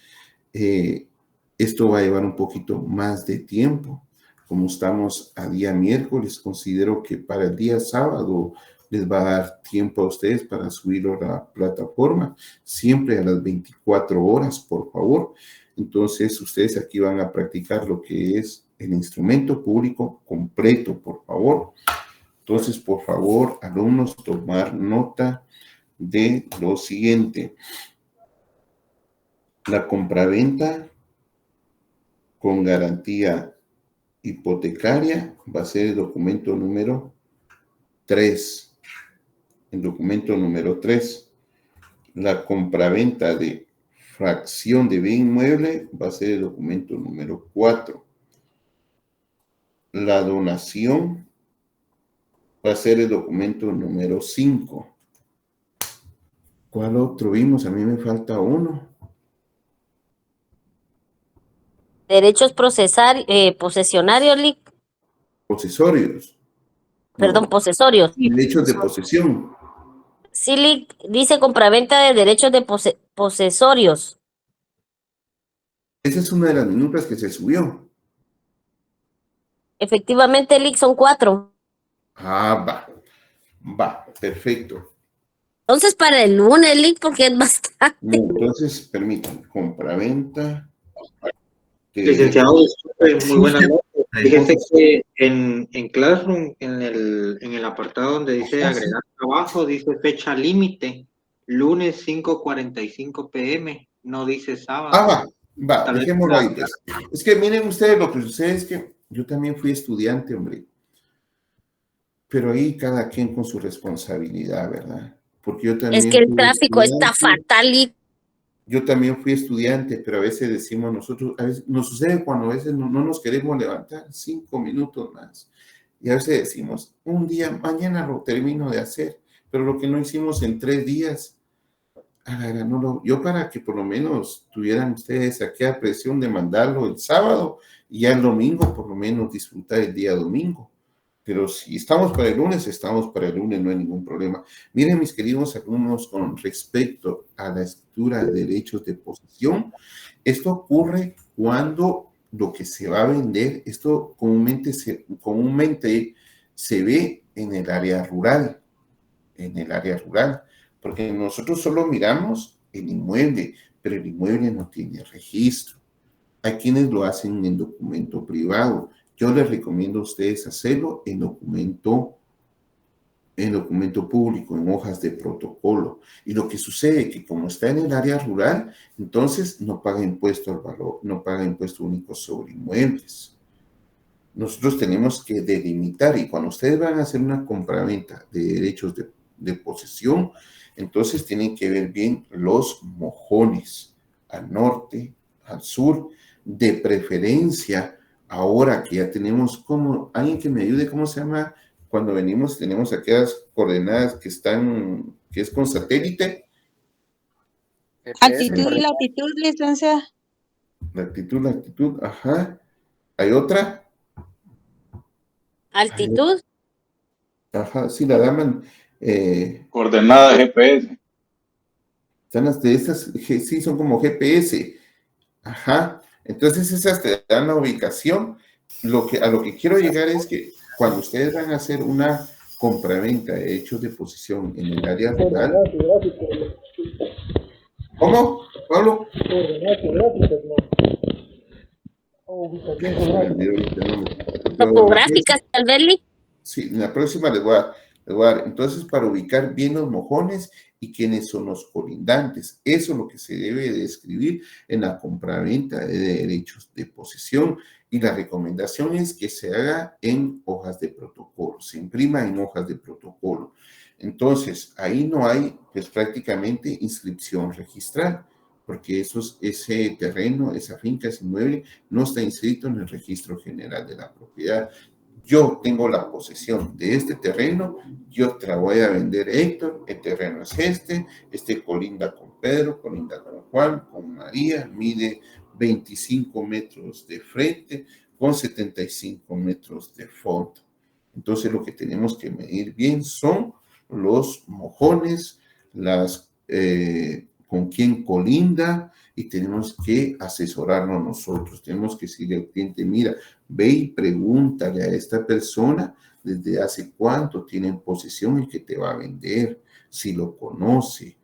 Esto va a llevar un poquito más de tiempo. Como estamos a día miércoles, considero que para el día sábado les va a dar tiempo a ustedes para subirlo a la plataforma, siempre a las 24 horas, por favor. Entonces, ustedes aquí van a practicar lo que es el instrumento público completo, por favor. Entonces, por favor, alumnos, tomar nota de lo siguiente. La compraventa con garantía hipotecaria va a ser el documento número 3. El documento número 3. La compraventa de fracción de bien inmueble va a ser el documento número 4. La donación va a ser el documento número 5. ¿Cuál otro vimos? A mí me falta uno. Derechos posesionarios, Lic. Posesorios. Perdón, posesorios. Derechos de posesión. Sí, Lic, dice compraventa de derechos de posesorios. Esa es una de las minutas que se subió. Efectivamente, Lic, son 4. Ah, va, perfecto. Entonces, para el lunes, Lic, porque es bastante. Entonces, permítanme, compraventa. Licenciado, muy buenas noches. Fíjese que en Classroom, en el apartado donde dice agregar trabajo, dice fecha límite, lunes 5:45 p.m., no dice sábado. Va, dejémoslo ahí. Pues. Es que miren ustedes, lo que sucede es que yo también fui estudiante, hombre. Pero ahí cada quien con su responsabilidad, ¿verdad? Porque yo también... Es que el tráfico está fatal y... Yo también fui estudiante, pero a veces decimos nosotros, a veces nos sucede cuando a veces no nos queremos levantar 5 minutos más. Y a veces decimos, un día, mañana lo termino de hacer, pero lo que no hicimos en 3 días, yo para que por lo menos tuvieran ustedes aquella presión de mandarlo el sábado y ya el domingo, por lo menos disfrutar el día domingo. Pero si estamos para el lunes, estamos para el lunes, no hay ningún problema. Miren, mis queridos alumnos, con respecto a la escritura de derechos de posesión, esto ocurre cuando lo que se va a vender, esto comúnmente se ve en el área rural, porque nosotros solo miramos el inmueble, pero el inmueble no tiene registro. Hay quienes lo hacen en documento privado. Yo les recomiendo a ustedes hacerlo en documento público, en hojas de protocolo. Y lo que sucede es que como está en el área rural, entonces no paga impuesto al valor, no paga impuesto único sobre inmuebles. Nosotros tenemos que delimitar, y cuando ustedes van a hacer una compraventa de derechos de posesión, entonces tienen que ver bien los mojones, al norte, al sur, de preferencia. Ahora que ya tenemos como, alguien que me ayude, ¿cómo se llama? Cuando venimos tenemos aquellas coordenadas que es con satélite. Altitud y latitud, licencia. Latitud, ajá. ¿Hay otra? Altitud. Ajá, sí, la daban. Coordenada GPS. Están las de estas, sí, son como GPS. Ajá. Entonces esas te dan la ubicación. A lo que quiero llegar es que cuando ustedes van a hacer una compraventa de hechos de posesión en el área rural. ¿Cómo, Pablo? Topográficas, tal vez, Lick. Sí, en la próxima les voy a dar. Entonces, para ubicar bien los mojones y quiénes son los colindantes. Eso es lo que se debe de escribir en la compraventa de derechos de posesión. Y la recomendación es que se haga en hojas de protocolo, se imprima en hojas de protocolo. Entonces, ahí no hay, pues prácticamente inscripción registral, porque ese terreno, esa finca, ese inmueble, no está inscrito en el registro general de la propiedad. Yo tengo la posesión de este terreno, yo te la voy a vender, Héctor, el terreno es este colinda con Pedro, colinda con Juan, con María, mide 25 metros de frente, con 75 metros de fondo. Entonces lo que tenemos que medir bien son los mojones, con quién colinda, y tenemos que asesorarnos nosotros. Tenemos que decirle al cliente, mira, ve y pregúntale a esta persona desde hace cuánto tiene en posesión y que te va a vender, si lo conoce,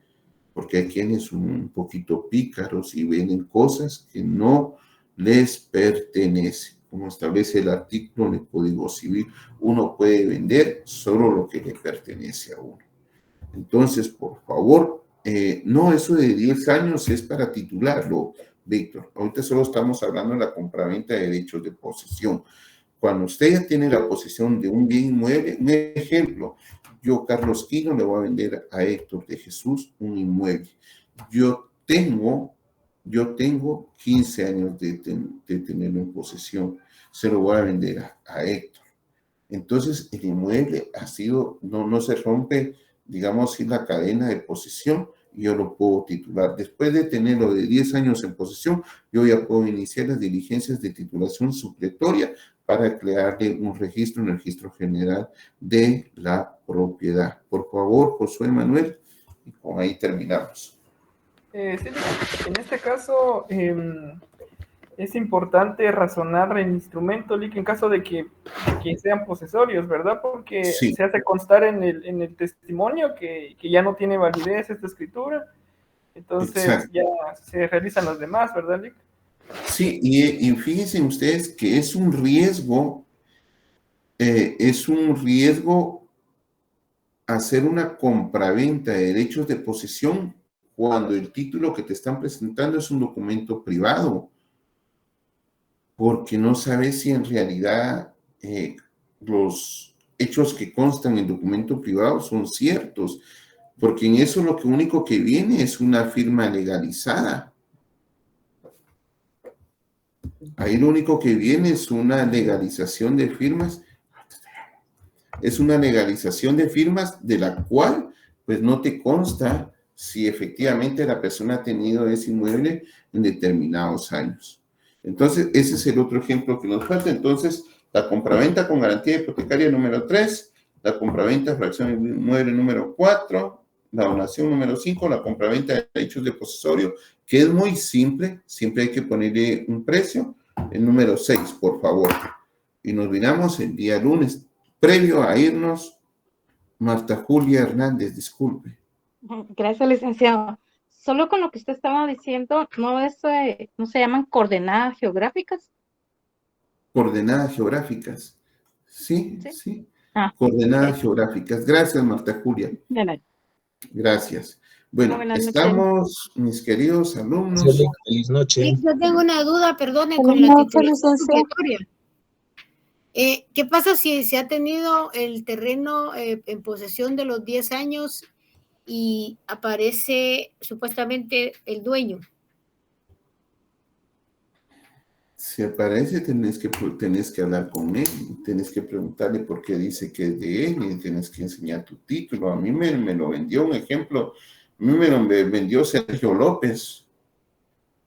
porque hay quienes son un poquito pícaros y venden cosas que no les pertenecen. Como establece el artículo del Código Civil, uno puede vender solo lo que le pertenece a uno. Entonces, por favor, no, eso de 10 años es para titularlo, Víctor. Ahorita solo estamos hablando de la compraventa de derechos de posesión. Cuando usted ya tiene la posesión de un bien inmueble, un ejemplo, yo, Carlos Quino, le voy a vender a Héctor de Jesús un inmueble. Yo tengo 15 años de tenerlo en posesión. Se lo voy a vender a Héctor. Entonces, el inmueble no se rompe, digamos así, la cadena de posesión, y yo lo puedo titular. Después de tenerlo de 10 años en posesión, yo ya puedo iniciar las diligencias de titulación supletoria para crearle un registro en el registro general de la propiedad. Por favor, Josué Manuel, y con ahí terminamos. Sí, en este caso es importante razonar el instrumento, Lick, en caso de que sean posesorios, ¿verdad? Porque sí, se hace constar en el testimonio que ya no tiene validez esta escritura, entonces exacto, ya se realizan los demás, ¿verdad, Lick? Sí, y fíjense ustedes que es un riesgo hacer una compraventa de derechos de posesión cuando el título que te están presentando es un documento privado, porque no sabes si en realidad los hechos que constan en el documento privado son ciertos, porque en eso lo único que viene es una firma legalizada. Ahí lo único que viene es una legalización de firmas. Es una legalización de firmas de la cual pues no te consta si efectivamente la persona ha tenido ese inmueble en determinados años. Entonces, ese es el otro ejemplo que nos falta. Entonces, la compraventa con garantía hipotecaria número 3, la compraventa fracción inmueble número 4, la donación número 5, la compraventa de derechos de posesorio, que es muy simple, siempre hay que ponerle un precio, el número 6, por favor. Y nos miramos el día lunes. Previo a irnos, Marta Julia Hernández, disculpe. Gracias, licenciado. Solo con lo que usted estaba diciendo, ¿no se llaman coordenadas geográficas? Coordenadas geográficas. Sí. Coordenadas geográficas. Gracias, Marta Julia. Gracias. Bueno, estamos, mis queridos alumnos. Feliz noche. Yo tengo una duda, perdone, con la titulación supletoria. ¿Qué pasa si se ha tenido el terreno en posesión de los 10 años y aparece supuestamente el dueño? Si aparece, tenés que hablar con él, tenés que preguntarle por qué dice que es de él y tenés que enseñar tu título. A mí me lo vendió, un ejemplo, a mí me lo vendió Sergio López.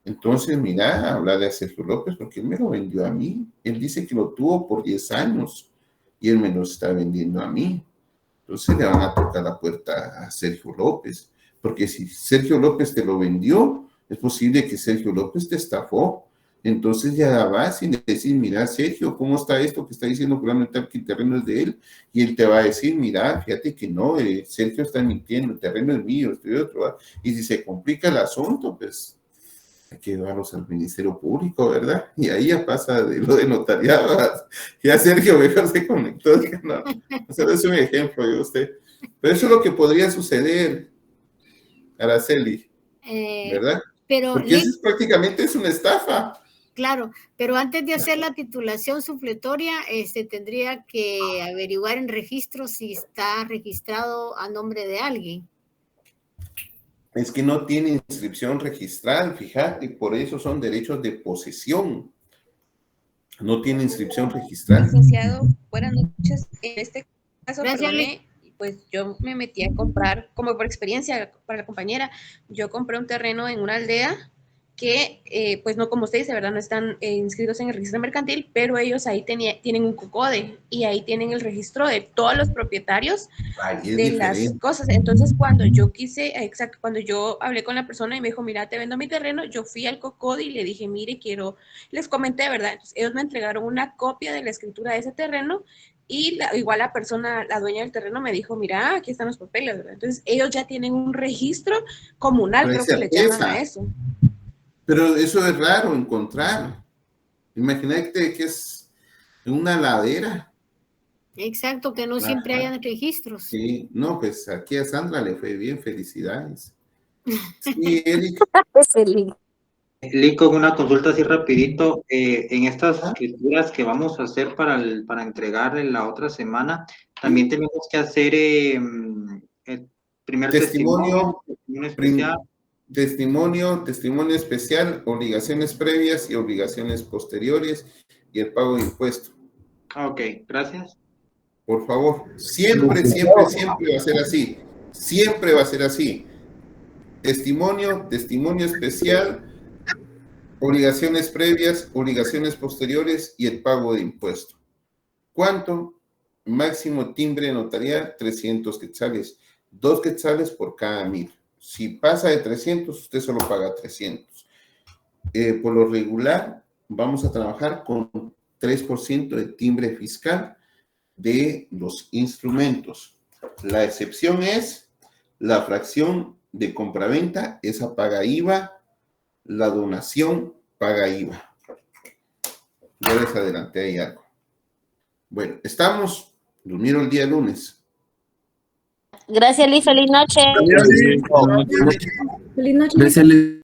Entonces, mira, hablarle a Sergio López porque él me lo vendió a mí. Él dice que lo tuvo por 10 años y él me lo está vendiendo a mí. Entonces le van a tocar la puerta a Sergio López, porque si Sergio López te lo vendió, es posible que Sergio López te estafó. Entonces ya vas y le decís, mira, Sergio, ¿cómo está esto que está diciendo claramente que el terreno es de él? Y él te va a decir, mira, fíjate que no, Sergio está mintiendo, el terreno es mío, estoy de otro lado. Y si se complica el asunto, pues hay que llevarlos al Ministerio Público, ¿verdad? Y ahí ya pasa de lo de notariado. Ya Sergio mejor se conectó. No, eso es un ejemplo de usted. Pero eso es lo que podría suceder, Araceli, ¿verdad? Pero porque eso prácticamente es una estafa. Claro, pero antes de hacer la titulación supletoria, tendría que averiguar en registro si está registrado a nombre de alguien. Es que no tiene inscripción registral, fíjate, por eso son derechos de posesión. No tiene inscripción registral. Licenciado, buenas noches. En este caso, perdone, pues yo me metí a comprar, como por experiencia para la compañera, yo compré un terreno en una aldea que, pues no como usted dice, ¿verdad? No están inscritos en el registro mercantil, pero ellos ahí tienen un COCODE y ahí tienen el registro de todos los propietarios de las cosas. Entonces, cuando yo cuando yo hablé con la persona y me dijo, mira, te vendo mi terreno, yo fui al COCODE y le dije, mire, les comenté, ¿verdad? Entonces, ellos me entregaron una copia de la escritura de ese terreno y igual la persona, la dueña del terreno me dijo, mira, aquí están los papeles, ¿verdad? Entonces, ellos ya tienen un registro comunal, creo que le llaman a eso. Pero eso es raro encontrar. Imagínate que es una ladera. Exacto, que no siempre hayan registros. Sí, no, pues aquí a Sandra le fue bien, felicidades. Sí, Eric. Lico, una consulta así rapidito. En estas escrituras que vamos a hacer para entregar en la otra semana, también tenemos que hacer el primer testimonio especial. Testimonio especial, obligaciones previas y obligaciones posteriores y el pago de impuestos. Ok, gracias. Por favor, siempre va a ser así. Siempre va a ser así. Testimonio especial, obligaciones previas, obligaciones posteriores y el pago de impuestos. ¿Cuánto? Máximo timbre notarial, 300 quetzales. 2 quetzales por cada 1000. Si pasa de 300, usted solo paga 300. Por lo regular, vamos a trabajar con 3% de timbre fiscal de los instrumentos. La excepción es la fracción de compraventa, esa paga IVA, la donación paga IVA. Ya les adelanté ahí algo. Bueno, estamos, los miro el día lunes. Gracias, Liz. Feliz noche. Feliz noche.